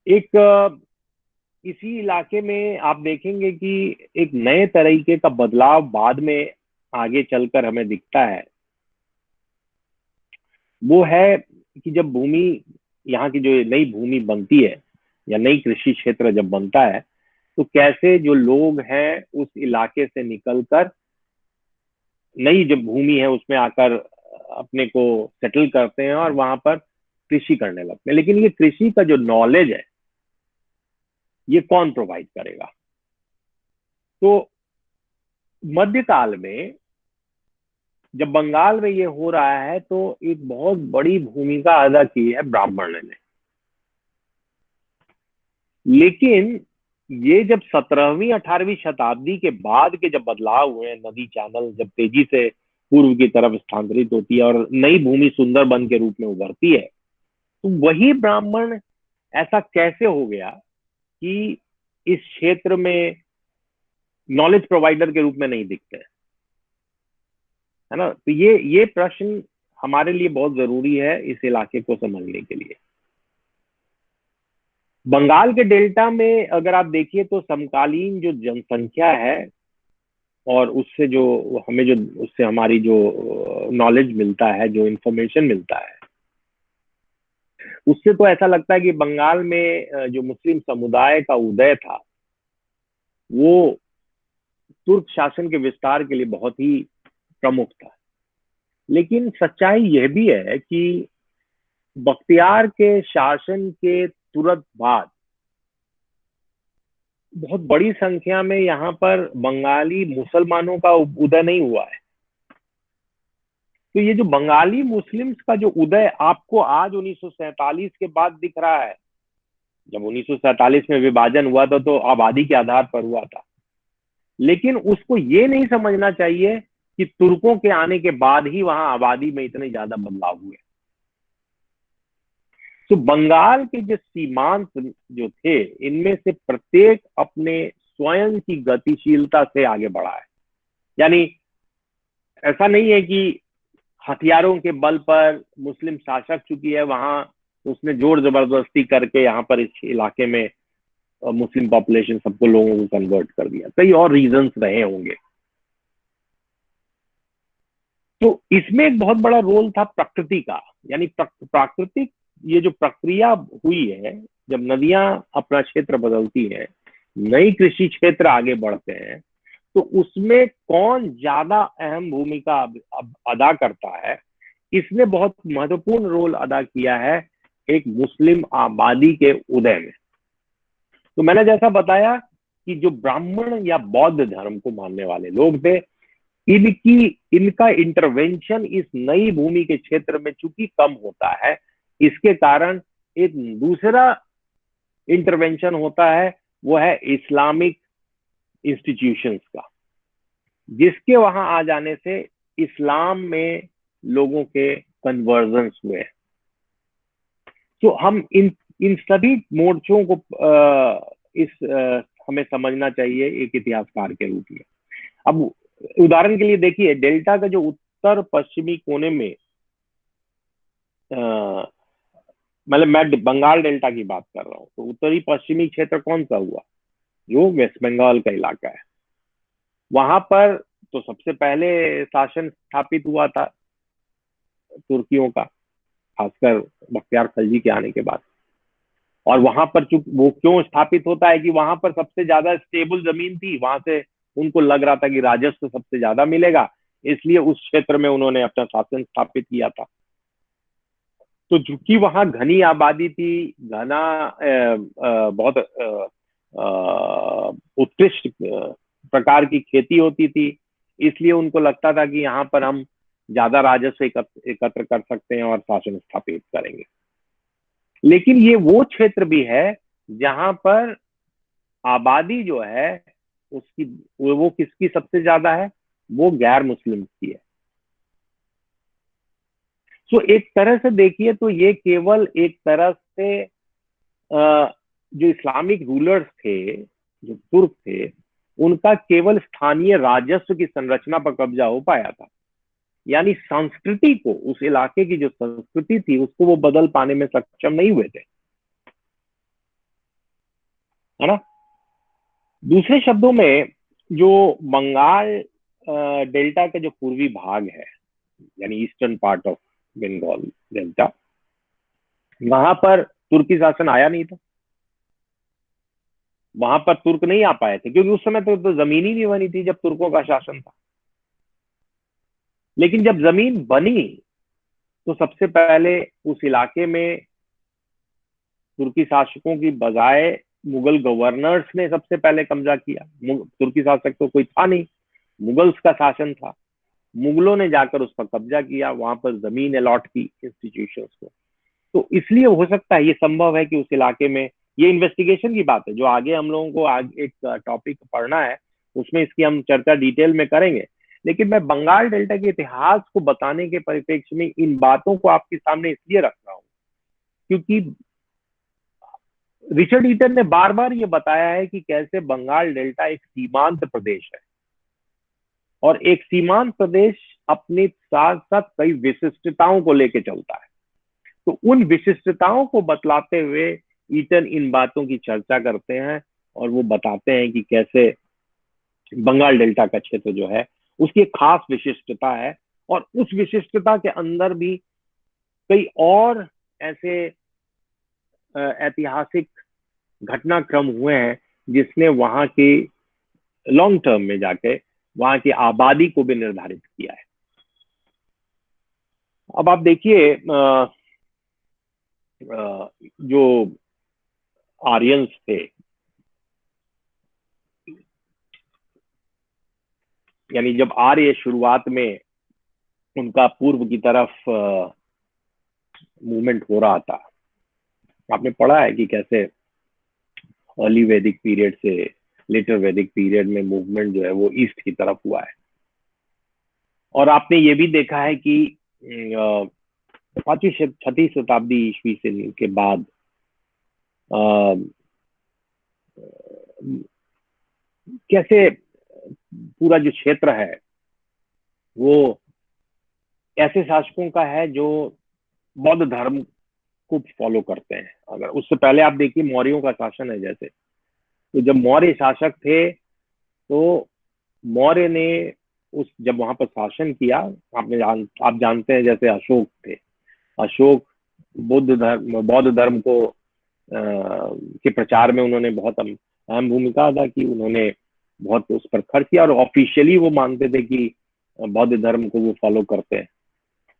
एक इसी इलाके में आप देखेंगे कि एक नए तरीके का बदलाव बाद में आगे चलकर हमें दिखता है। वो है कि जब भूमि, यहाँ की जो नई भूमि बनती है या नई कृषि क्षेत्र जब बनता है, तो कैसे जो लोग हैं उस इलाके से निकलकर नई जो भूमि है उसमें आकर अपने को सेटल करते हैं और वहां पर कृषि करने लगते हैं। लेकिन ये कृषि का जो नॉलेज है, ये कौन प्रोवाइड करेगा? तो मध्यकाल में जब बंगाल में ये हो रहा है, तो एक बहुत बड़ी भूमिका अदा की है ब्राह्मण ने। लेकिन ये जब 17वीं 18वीं शताब्दी के बाद के जब बदलाव हुए हैं, नदी चैनल जब तेजी से पूर्व की तरफ स्थानांतरित होती है और नई भूमि सुंदरबन के रूप में उभरती है, तो वही ब्राह्मण ऐसा कैसे हो गया कि इस क्षेत्र में नॉलेज प्रोवाइडर के रूप में नहीं दिखते, है ना। तो ये प्रश्न हमारे लिए बहुत जरूरी है इस इलाके को समझने के लिए। बंगाल के डेल्टा में अगर आप देखिए तो समकालीन जो जनसंख्या है, और उससे जो हमें जो उससे हमारी जो नॉलेज मिलता है, जो इंफॉर्मेशन मिलता है, उससे तो ऐसा लगता है कि बंगाल में जो मुस्लिम समुदाय का उदय था, वो तुर्क शासन के विस्तार के लिए बहुत ही प्रमुख था। लेकिन सच्चाई यह भी है कि बख्तियार के शासन के तुरंत बाद बहुत बड़ी संख्या में यहाँ पर बंगाली मुसलमानों का उदय नहीं हुआ है। तो ये जो बंगाली मुस्लिम्स का जो उदय आपको आज 1947 के बाद दिख रहा है, जब 1947 में विभाजन हुआ था तो आबादी के आधार पर हुआ था। लेकिन उसको ये नहीं समझना चाहिए कि तुर्कों के आने के बाद ही वहां आबादी में इतने ज्यादा बदलाव हुए। तो बंगाल के जो सीमांत जो थे, इनमें से प्रत्येक अपने स्वयं की गतिशीलता से आगे बढ़ा है। यानी ऐसा नहीं है कि हथियारों के बल पर मुस्लिम शासक चुकी है वहां, उसने जोर जबरदस्ती करके यहाँ पर इस इलाके में मुस्लिम पॉपुलेशन सबको लोगों को कन्वर्ट कर दिया। कई और रीजंस रहे होंगे। तो इसमें एक बहुत बड़ा रोल था प्रकृति का, यानी प्राकृतिक ये जो प्रक्रिया हुई है, जब नदियां अपना क्षेत्र बदलती हैं, नई कृषि क्षेत्र आगे बढ़ते हैं, तो उसमें कौन ज्यादा अहम भूमिका अदा करता है, इसने बहुत महत्वपूर्ण रोल अदा किया है एक मुस्लिम आबादी के उदय में। तो मैंने जैसा बताया कि जो ब्राह्मण या बौद्ध धर्म को मानने वाले लोग थे, इनका इंटरवेंशन इस नई भूमि के क्षेत्र में चूंकि कम होता है, इसके कारण एक दूसरा इंटरवेंशन होता है, वो है इस्लामिक इंस्टीट्यूशंस का, जिसके वहां आ जाने से इस्लाम में लोगों के कन्वर्जन्स हुए। तो हम इन इन सभी मोर्चों को हमें समझना चाहिए एक इतिहासकार के रूप में। अब उदाहरण के लिए देखिए, डेल्टा का जो उत्तर पश्चिमी कोने में, मतलब मैं बंगाल डेल्टा की बात कर रहा हूँ, तो उत्तरी पश्चिमी क्षेत्र कौन सा हुआ? जो वेस्ट बंगाल का इलाका है। वहां पर तो सबसे पहले शासन स्थापित हुआ था तुर्कियों का, खासकर बख्तियार खलजी के आने के बाद। और वहां पर वो क्यों स्थापित होता है कि वहां पर सबसे ज्यादा स्टेबल जमीन थी, वहां से उनको लग रहा था कि राजस्व सबसे ज्यादा मिलेगा, इसलिए उस क्षेत्र में उन्होंने अपना शासन स्थापित किया था। तो चूंकि वहां घनी आबादी थी, घना बहुत उत्कृष्ट प्रकार की खेती होती थी, इसलिए उनको लगता था कि यहाँ पर हम ज्यादा राजस्व एकत्र कर सकते हैं और शासन स्थापित करेंगे। लेकिन ये वो क्षेत्र भी है जहां पर आबादी जो है उसकी, वो किसकी सबसे ज्यादा है? वो गैर मुस्लिम की है। तो एक तरह से देखिए तो ये केवल एक तरह से जो इस्लामिक रूलर्स थे, जो तुर्क थे, उनका केवल स्थानीय राजस्व की संरचना पर कब्जा हो पाया था। यानी संस्कृति को, उस इलाके की जो संस्कृति थी, उसको वो बदल पाने में सक्षम नहीं हुए थे, है ना। दूसरे शब्दों में, जो बंगाल डेल्टा का जो पूर्वी भाग है, यानी eastern part of Bengal delta, वहां पर तुर्की शासन आया नहीं था। वहां पर तुर्क नहीं आ पाए थे क्योंकि उस समय तो जमीन ही नहीं बनी थी जब तुर्कों का शासन था। लेकिन जब जमीन बनी तो सबसे पहले उस इलाके में तुर्की शासकों की बजाय मुगल गवर्नर्स ने सबसे पहले कब्जा किया। तुर्की शासक तो कोई था नहीं, मुगल्स का शासन था। मुगलों ने जाकर उस पर कब्जा किया, वहां पर जमीन अलॉट की इंस्टीट्यूशंस को। तो इसलिए हो सकता है, ये संभव है कि उस इलाके में, ये इन्वेस्टिगेशन की बात है जो आगे हम लोगों को आगे एक टॉपिक पढ़ना है, उसमें इसकी हम चर्चा डिटेल में करेंगे। लेकिन मैं बंगाल डेल्टा के इतिहास को बताने के परिप्रेक्ष्य में इन बातों को आपके सामने इसलिए रख रहा हूँ क्योंकि रिचर्ड ईटन ने बार बार ये बताया है कि कैसे बंगाल डेल्टा एक सीमांत प्रदेश है, और एक सीमांत प्रदेश अपने साथ साथ कई विशिष्टताओं को लेकर चलता है। तो उन विशिष्टताओं को बतलाते हुए ईटन इन बातों की चर्चा करते हैं और वो बताते हैं कि कैसे बंगाल डेल्टा का क्षेत्र जो है उसकी एक खास विशिष्टता है, और उस विशिष्टता के अंदर भी कई और ऐसे ऐतिहासिक घटनाक्रम हुए हैं जिसने वहां की लॉन्ग टर्म में जाके वहां की आबादी को भी निर्धारित किया है। अब आप देखिए, जो आर्यंस थे, यानी जब आर्य शुरुआत में उनका पूर्व की तरफ मूवमेंट हो रहा था, आपने पढ़ा है कि कैसे अर्ली वैदिक पीरियड से लेटर वैदिक पीरियड में मूवमेंट जो है वो ईस्ट की तरफ हुआ है। और आपने ये भी देखा है कि 5वीं 6वीं शताब्दी ईस्वी से के बाद कैसे पूरा जो क्षेत्र है वो ऐसे शासकों का है जो बौद्ध धर्म को फॉलो करते हैं। अगर उससे पहले आप देखिए मौर्यों का शासन है, जैसे तो जब मौर्य शासक थे तो मौर्य ने जब वहां पर शासन किया, आप जानते हैं जैसे अशोक थे, अशोक बौद्ध धर्म को के प्रचार में उन्होंने बहुत अहम भूमिका अदा की। उन्होंने बहुत उस पर खर्च किया और ऑफिशियली वो मानते थे कि बौद्ध धर्म को वो फॉलो करते हैं।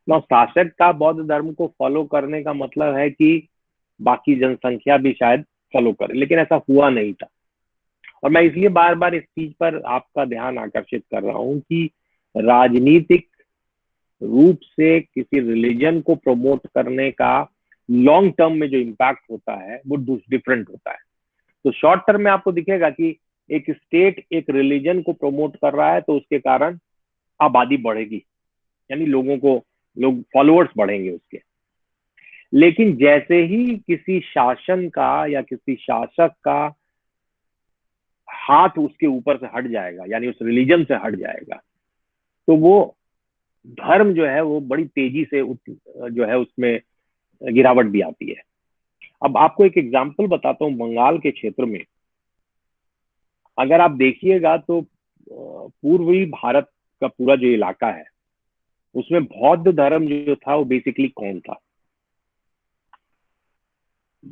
ना शासक का बौद्ध धर्म को फॉलो करने का मतलब है कि बाकी जनसंख्या भी शायद फॉलो करे, लेकिन ऐसा हुआ नहीं था। और मैं इसलिए बार बार इस चीज पर आपका ध्यान आकर्षित कर रहा हूँ कि राजनीतिक रूप से किसी रिलीजन को प्रमोट करने का लॉन्ग टर्म में जो इम्पैक्ट होता है वो डिफरेंट होता है। तो शॉर्ट टर्म में आपको दिखेगा कि एक स्टेट एक रिलीजन को प्रमोट कर रहा है तो उसके कारण आबादी बढ़ेगी, यानी लोग फॉलोअर्स बढ़ेंगे उसके। लेकिन जैसे ही किसी शासन का या किसी शासक का हाथ उसके ऊपर से हट जाएगा, यानी उस रिलीजन से हट जाएगा, तो वो धर्म जो है वो बड़ी तेजी से जो है उसमें गिरावट भी आती है। अब आपको एक एग्जांपल बताता हूँ, बंगाल के क्षेत्र में अगर आप देखिएगा तो पूर्वी भारत का पूरा जो इलाका है उसमें बौद्ध धर्म जो था वो बेसिकली कौन था?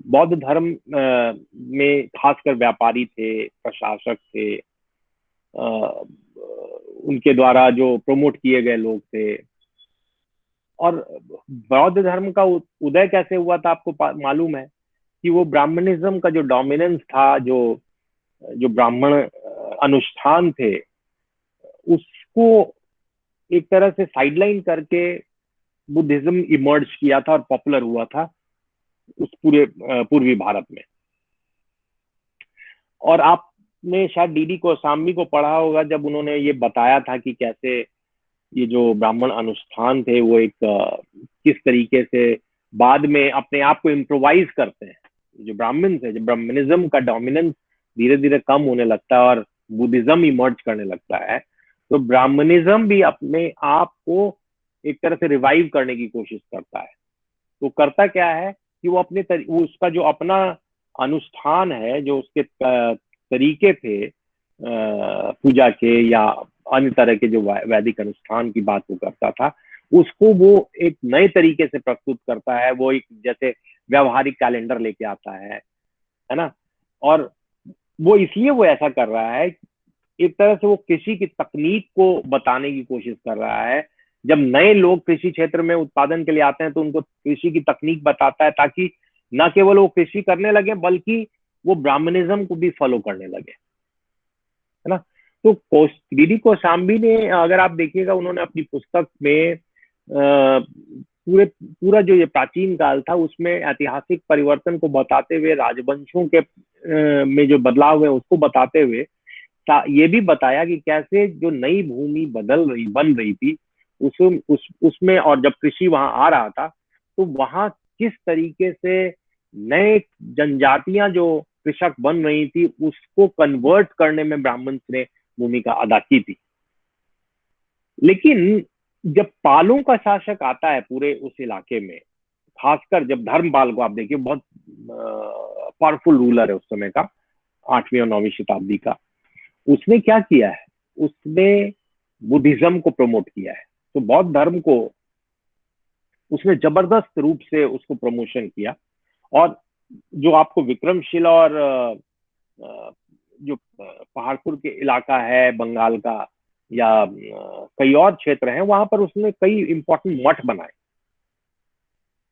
बौद्ध धर्म में खासकर व्यापारी थे, प्रशासक थे, उनके द्वारा जो प्रमोट किए गए लोग थे। और बौद्ध धर्म का उदय कैसे हुआ था आपको मालूम है कि वो ब्राह्मणिज्म का जो डोमिनेंस था, जो जो ब्राह्मण अनुष्ठान थे, उसको एक तरह से साइडलाइन करके बुद्धिज्म इमर्ज किया था और पॉपुलर हुआ था उस पूरे पूर्वी भारत में। और आपने शायद डीडी कोसाम्बी को पढ़ा होगा जब उन्होंने ये बताया था कि कैसे ये जो ब्राह्मण अनुष्ठान थे वो एक किस तरीके से बाद में अपने आप को इम्प्रोवाइज करते हैं। जो ब्राह्मण है, जो ब्राह्मणिज्म का डोमिनेंस धीरे धीरे कम होने लगता है और बुद्धिज्म इमर्ज करने लगता है, तो ब्राह्मणिज्म भी अपने आप को एक तरह से रिवाइव करने की कोशिश करता है। तो करता क्या है कि वो वो उसका जो अपना अनुष्ठान है, जो उसके तरीके थे पूजा के या अन्य तरह के जो वैदिक अनुष्ठान की बात वो करता था, उसको वो एक नए तरीके से प्रस्तुत करता है। वो एक जैसे व्यवहारिक कैलेंडर लेके आता है ना। और वो इसलिए वो ऐसा कर रहा है, एक तरह से वो कृषि की तकनीक को बताने की कोशिश कर रहा है। जब नए लोग कृषि क्षेत्र में उत्पादन के लिए आते हैं तो उनको कृषि की तकनीक बताता है, ताकि न केवल वो कृषि करने लगे बल्कि वो ब्राह्मणिज्म को भी फॉलो करने लगे, है ना। तो डीडी कोशाम्बी ने, अगर आप देखिएगा, उन्होंने अपनी पुस्तक में पूरा जो ये प्राचीन काल था उसमें ऐतिहासिक परिवर्तन को बताते हुए, राजवंशों के में जो बदलाव है उसको बताते हुए ये भी बताया कि कैसे जो नई भूमि बन रही थी उसमें, और जब कृषि वहां आ रहा था तो वहां किस तरीके से नए जनजातियां जो कृषक बन रही थी उसको कन्वर्ट करने में ब्राह्मण ने भूमिका अदा की थी। लेकिन जब पालों का शासक आता है पूरे उस इलाके में, खासकर जब धर्मपाल को आप देखिए, बहुत पावरफुल रूलर है उस समय का, 8वीं और 9वीं शताब्दी का, उसने क्या किया है, उसने बुद्धिज्म को प्रमोट किया है। तो बौद्ध धर्म को उसने जबरदस्त रूप से उसको प्रमोशन किया। और जो आपको विक्रमशिला और जो पहाड़पुर के इलाका है बंगाल का, या कई और क्षेत्र हैं, वहां पर उसने कई इंपॉर्टेंट मठ बनाए।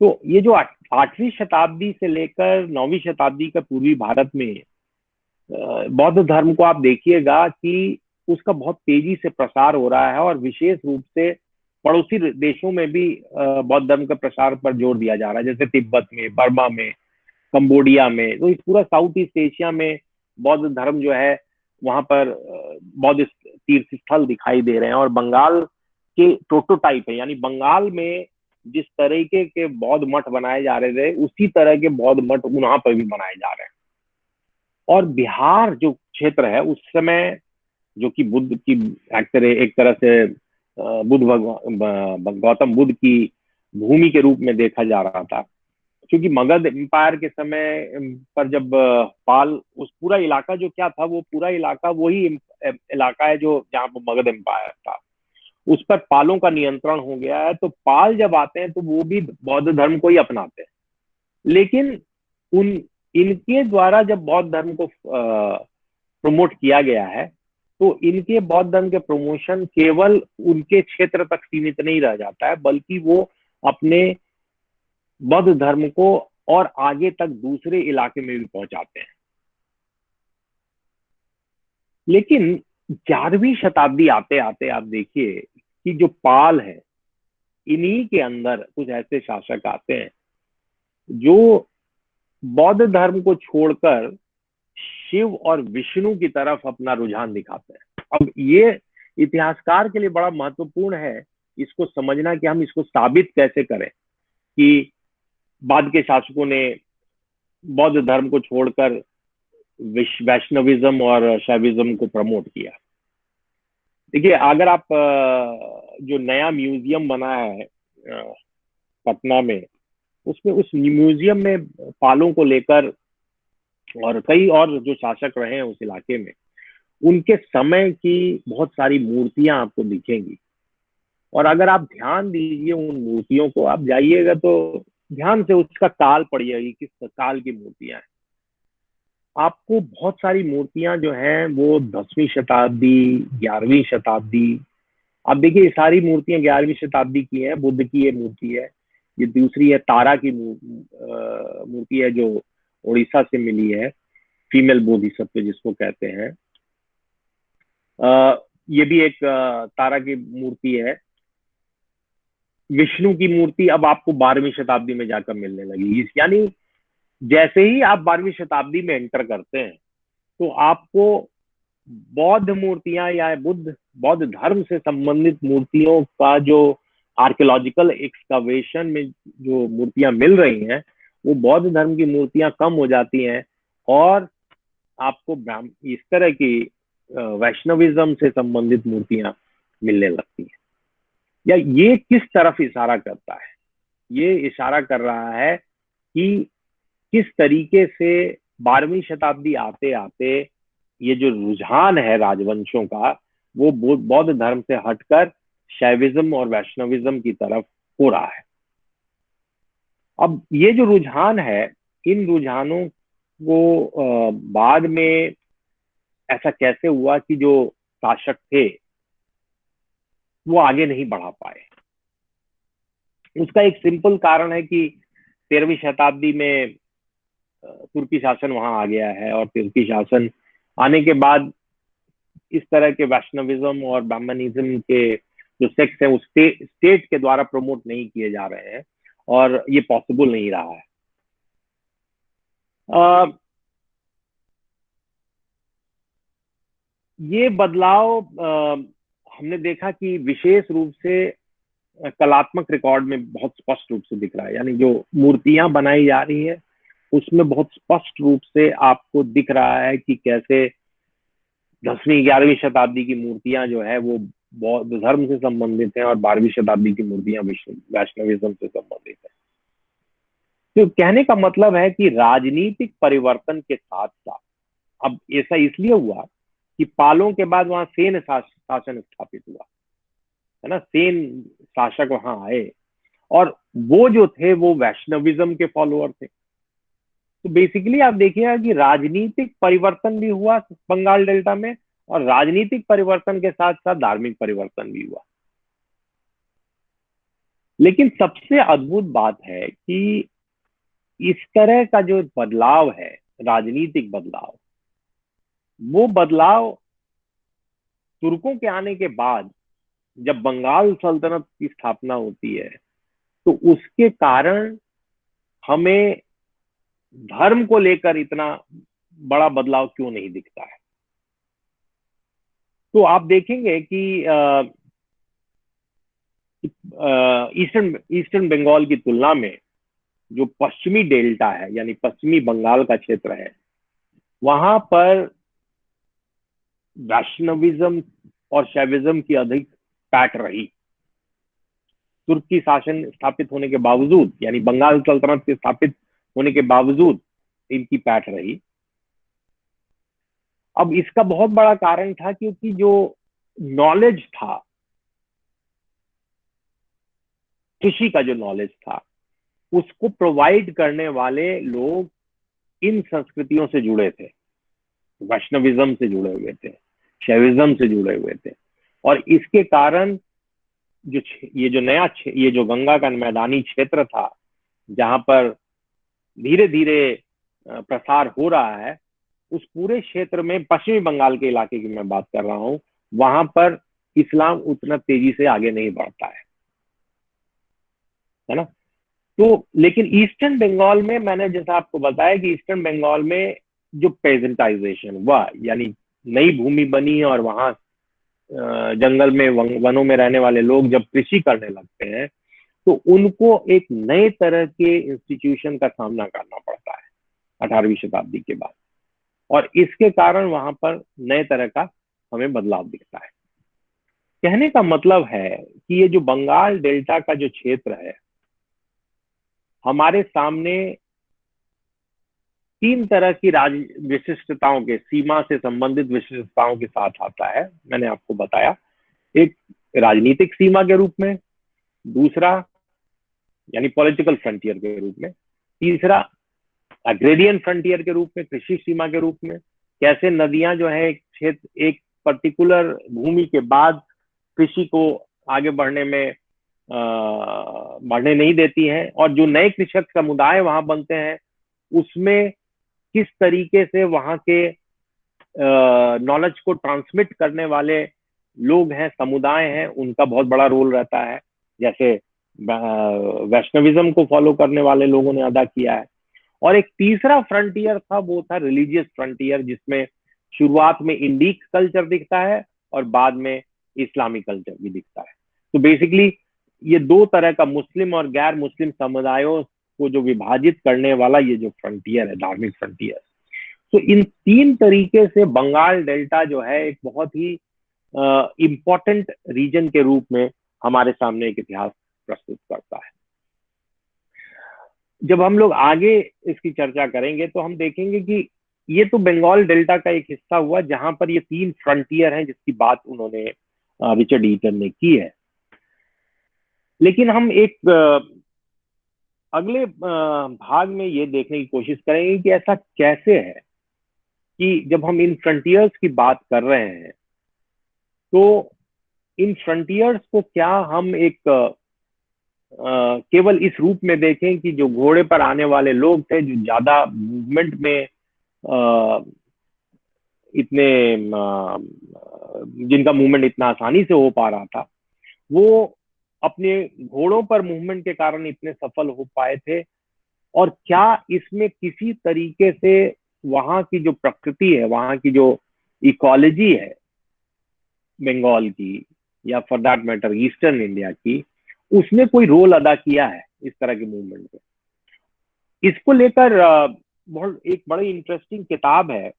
तो ये जो 8वीं शताब्दी से लेकर 9वीं शताब्दी का पूर्वी भारत में बौद्ध धर्म को आप देखिएगा कि उसका बहुत तेजी से प्रसार हो रहा है, और विशेष रूप से पड़ोसी देशों में भी बौद्ध धर्म के प्रसार पर जोर दिया जा रहा है, जैसे तिब्बत में, बर्मा में, कंबोडिया में। तो इस पूरा साउथ ईस्ट एशिया में बौद्ध धर्म जो है वहां पर बौद्ध तीर्थ स्थल दिखाई दे रहे हैं। और बंगाल के प्रोटोटाइप है, यानी बंगाल में जिस तरीके के बौद्ध मठ बनाए जा रहे थे उसी तरह के बौद्ध मठ वहां पर भी बनाए जा रहे हैं। और बिहार जो क्षेत्र है उस समय, जो कि बुद्ध की एक तरह से बुद्ध भगवान गौतम बुद्ध की भूमि के रूप में देखा जा रहा था, क्योंकि मगध एम्पायर के समय पर जब पाल, उस पूरा इलाका जो क्या था, वो पूरा इलाका वही इलाका है जो जहाँ पर मगध एम्पायर था, उस पर पालों का नियंत्रण हो गया है। तो पाल जब आते हैं तो वो भी बौद्ध धर्म को ही अपनाते हैं। लेकिन इनके द्वारा जब बौद्ध धर्म को प्रमोट किया गया है, तो इनके बौद्ध धर्म के प्रमोशन केवल उनके क्षेत्र तक सीमित नहीं रह जाता है, बल्कि वो अपने बौद्ध धर्म को और आगे तक दूसरे इलाके में भी पहुंचाते हैं। लेकिन 11वीं शताब्दी आते आते आप देखिए कि जो पाल है, इन्हीं के अंदर कुछ ऐसे शासक आते हैं जो बौद्ध धर्म को छोड़कर शिव और विष्णु की तरफ अपना रुझान दिखाते हैं। अब ये इतिहासकार के लिए बड़ा महत्वपूर्ण है इसको समझना कि हम इसको साबित कैसे करें कि बाद के शासकों ने बौद्ध धर्म को छोड़कर वैष्णविज्म और शैविज्म को प्रमोट किया। देखिए, अगर आप जो नया म्यूजियम बना है पटना में, उसमें उस म्यूजियम में पालों को लेकर और कई और जो शासक रहे हैं उस इलाके में, उनके समय की बहुत सारी मूर्तियां आपको दिखेंगी। और अगर आप ध्यान दीजिए उन मूर्तियों को, आप जाइएगा तो ध्यान से उसका काल पढ़िएगी, किस काल की मूर्तियां हैं। आपको बहुत सारी मूर्तियां जो हैं वो 10वीं शताब्दी, 11वीं शताब्दी, आप देखिए ये सारी मूर्तियां 11वीं शताब्दी की हैं। बुद्ध की ये मूर्ति है, ये दूसरी है तारा की मूर्ति है जो उड़ीसा से मिली है, फीमेल बोधिसत्व जिसको कहते हैं। ये भी एक तारा की मूर्ति है। विष्णु की मूर्ति अब आपको 12वीं शताब्दी में जाकर मिलने लगी। यानी जैसे ही आप 12वीं शताब्दी में एंटर करते हैं तो आपको बौद्ध मूर्तियां या बौद्ध धर्म से संबंधित मूर्तियों का जो आर्कियोलॉजिकल एक्सकवेशन में जो मूर्तियां मिल रही हैं, वो बौद्ध धर्म की मूर्तियां कम हो जाती हैं और आपको इस तरह की वैष्णविज्म से संबंधित मूर्तियां मिलने लगती हैं। या ये किस तरफ इशारा करता है? ये इशारा कर रहा है कि किस तरीके से 12वीं शताब्दी आते आते ये जो रुझान है राजवंशों का, वो बौद्ध धर्म से हटकर शैविज्म और वैष्णविज्म की तरफ हो रहा है। अब ये जो रुझान है, इन रुझानों को बाद में ऐसा कैसे हुआ कि जो शासक थे वो आगे नहीं बढ़ा पाए? उसका एक सिंपल कारण है कि 13वीं शताब्दी में तुर्की शासन वहां आ गया है, और तुर्की शासन आने के बाद इस तरह के वैष्णविज्म और ब्राह्मणिज्म के जो सेक्ट है वो स्टेट के द्वारा प्रमोट नहीं किए जा रहे हैं, और ये पॉसिबल नहीं रहा है। ये बदलाव हमने देखा कि विशेष रूप से कलात्मक रिकॉर्ड में बहुत स्पष्ट रूप से दिख रहा है। यानी जो मूर्तियां बनाई जा रही है उसमें बहुत स्पष्ट रूप से आपको दिख रहा है कि कैसे 10वीं 11वीं शताब्दी की मूर्तियां जो है वो बौद्ध धर्म से संबंधित है और 12वीं शताब्दी की मूर्तियां वैष्णविज्म से संबंधित है। तो कहने का मतलब है कि राजनीतिक परिवर्तन के साथ साथ, अब ऐसा इसलिए हुआ कि पालों के बाद वहां सेन शासन स्थापित हुआ है ना, सेन शासक वहां आए और वो जो थे वो वैष्णविज्म के फॉलोअर थे। तो बेसिकली आप देखिएगा कि राजनीतिक परिवर्तन भी हुआ बंगाल डेल्टा में, और राजनीतिक परिवर्तन के साथ साथ धार्मिक परिवर्तन भी हुआ। लेकिन सबसे अद्भुत बात है कि इस तरह का जो बदलाव है, राजनीतिक बदलाव, वो बदलाव तुर्कों के आने के बाद जब बंगाल सल्तनत की स्थापना होती है तो उसके कारण हमें धर्म को लेकर इतना बड़ा बदलाव क्यों नहीं दिखता है। तो आप देखेंगे कि ईस्टर्न बंगाल की तुलना में जो पश्चिमी डेल्टा है, यानी पश्चिमी बंगाल का क्षेत्र है, वहां पर वैष्णविज्म और शैविज्म की अधिक पैठ रही। तुर्की शासन स्थापित होने के बावजूद, यानी बंगाल सल्तनत के स्थापित होने के बावजूद इनकी पैठ रही। अब इसका बहुत बड़ा कारण था क्योंकि जो नॉलेज था, कृषि का जो नॉलेज था, उसको प्रोवाइड करने वाले लोग इन संस्कृतियों से जुड़े थे, वैष्णविज्म से जुड़े हुए थे, शैविज्म से जुड़े हुए थे। और इसके कारण ये जो गंगा का मैदानी क्षेत्र था, जहां पर धीरे धीरे प्रसार हो रहा है, उस पूरे क्षेत्र में, पश्चिमी बंगाल के इलाके की मैं बात कर रहा हूँ, वहां पर इस्लाम उतना तेजी से आगे नहीं बढ़ता है ना। तो लेकिन ईस्टर्न बंगाल में, मैंने जैसा आपको बताया कि ईस्टर्न बंगाल में जो पेजेंटाइजेशन हुआ, यानी नई भूमि बनी और वहां जंगल में, वनों में रहने वाले लोग जब कृषि करने लगते हैं, तो उनको एक नए तरह के इंस्टीट्यूशन का सामना करना पड़ता है 18वीं शताब्दी के बाद, और इसके कारण वहां पर नए तरह का हमें बदलाव दिखता है। कहने का मतलब है कि ये जो बंगाल डेल्टा का जो क्षेत्र है, हमारे सामने तीन तरह की विशिष्टताओं के, सीमा से संबंधित विशिष्टताओं के साथ आता है। मैंने आपको बताया, एक राजनीतिक सीमा के रूप में, दूसरा यानी पॉलिटिकल फ्रंटियर के रूप में, तीसरा एग्रेरियन फ्रंटियर के रूप में, कृषि सीमा के रूप में, कैसे नदियां जो है एक क्षेत्र, एक पर्टिकुलर भूमि के बाद कृषि को आगे बढ़ने नहीं देती हैं, और जो नए कृषक समुदाय वहां बनते हैं उसमें किस तरीके से वहां के नॉलेज को ट्रांसमिट करने वाले लोग हैं, समुदाय हैं, उनका बहुत बड़ा रोल रहता है। जैसे वैष्णविज्म को फॉलो करने वाले लोगों ने अदा किया है। और एक तीसरा फ्रंटियर था, वो था रिलीजियस फ्रंटियर, जिसमें शुरुआत में इंडिक कल्चर दिखता है और बाद में इस्लामी कल्चर भी दिखता है। तो बेसिकली ये दो तरह का, मुस्लिम और गैर मुस्लिम समुदायों को जो विभाजित करने वाला ये जो फ्रंटियर है, धार्मिक फ्रंटियर, तो इन तीन तरीके से बंगाल डेल्टा जो है एक बहुत ही इम्पोर्टेंट रीजन के रूप में हमारे सामने एक इतिहास प्रस्तुत करता है। जब हम लोग आगे इसकी चर्चा करेंगे तो हम देखेंगे कि ये तो बंगाल डेल्टा का एक हिस्सा हुआ जहां पर ये तीन फ्रंटियर हैं जिसकी बात उन्होंने रिचर्ड ईटन ने की है। लेकिन हम एक अगले भाग में ये देखने की कोशिश करेंगे कि ऐसा कैसे है कि जब हम इन फ्रंटियर्स की बात कर रहे हैं, तो इन फ्रंटियर्स को क्या हम एक केवल इस रूप में देखें कि जो घोड़े पर आने वाले लोग थे, जो ज्यादा मूवमेंट में इतने जिनका मूवमेंट इतना आसानी से हो पा रहा था, वो अपने घोड़ों पर मूवमेंट के कारण इतने सफल हो पाए थे, और क्या इसमें किसी तरीके से वहां की जो प्रकृति है, वहां की जो इकोलॉजी है बंगाल की, या for that matter eastern India की, उसने कोई रोल अदा किया है इस तरह के मूवमेंट में। इसको लेकर बहुत एक बड़ी इंटरेस्टिंग किताब है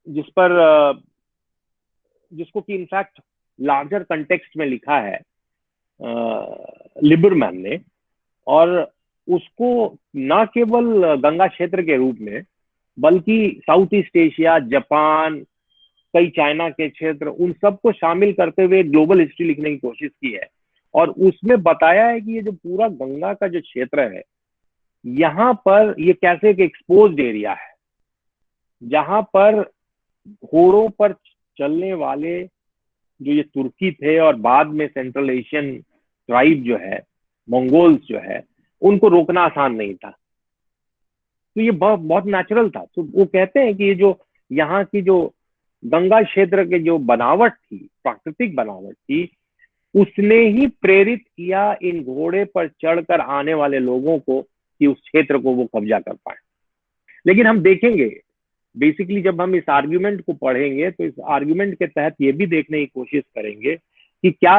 जिस पर जिसको कि इनफैक्ट लार्जर कंटेक्स्ट में लिखा है लिबरमैन ने, और उसको न केवल गंगा क्षेत्र के रूप में, बल्कि साउथ ईस्ट एशिया, जापान, कई चाइना के क्षेत्र, उन सबको शामिल करते हुए ग्लोबल हिस्ट्री लिखने की कोशिश की है। और उसमें बताया है कि ये जो पूरा गंगा का जो क्षेत्र है, यहाँ पर ये कैसे एक एक्सपोज्ड एरिया है, जहां पर घोड़ों पर चलने वाले जो ये तुर्की थे और बाद में सेंट्रल एशियन ट्राइब जो है, मंगोल्स जो है, उनको रोकना आसान नहीं था। तो ये बहुत बहुत नेचुरल था। तो वो कहते हैं कि ये जो यहाँ की जो गंगा क्षेत्र के जो बनावट थी, प्राकृतिक बनावट थी, उसने ही प्रेरित किया इन घोड़े पर चढ़कर आने वाले लोगों को कि उस क्षेत्र को वो कब्जा कर पाए। लेकिन हम देखेंगे बेसिकली, जब हम इस आर्ग्यूमेंट को पढ़ेंगे तो इस आर्ग्यूमेंट के तहत ये भी देखने की कोशिश करेंगे कि क्या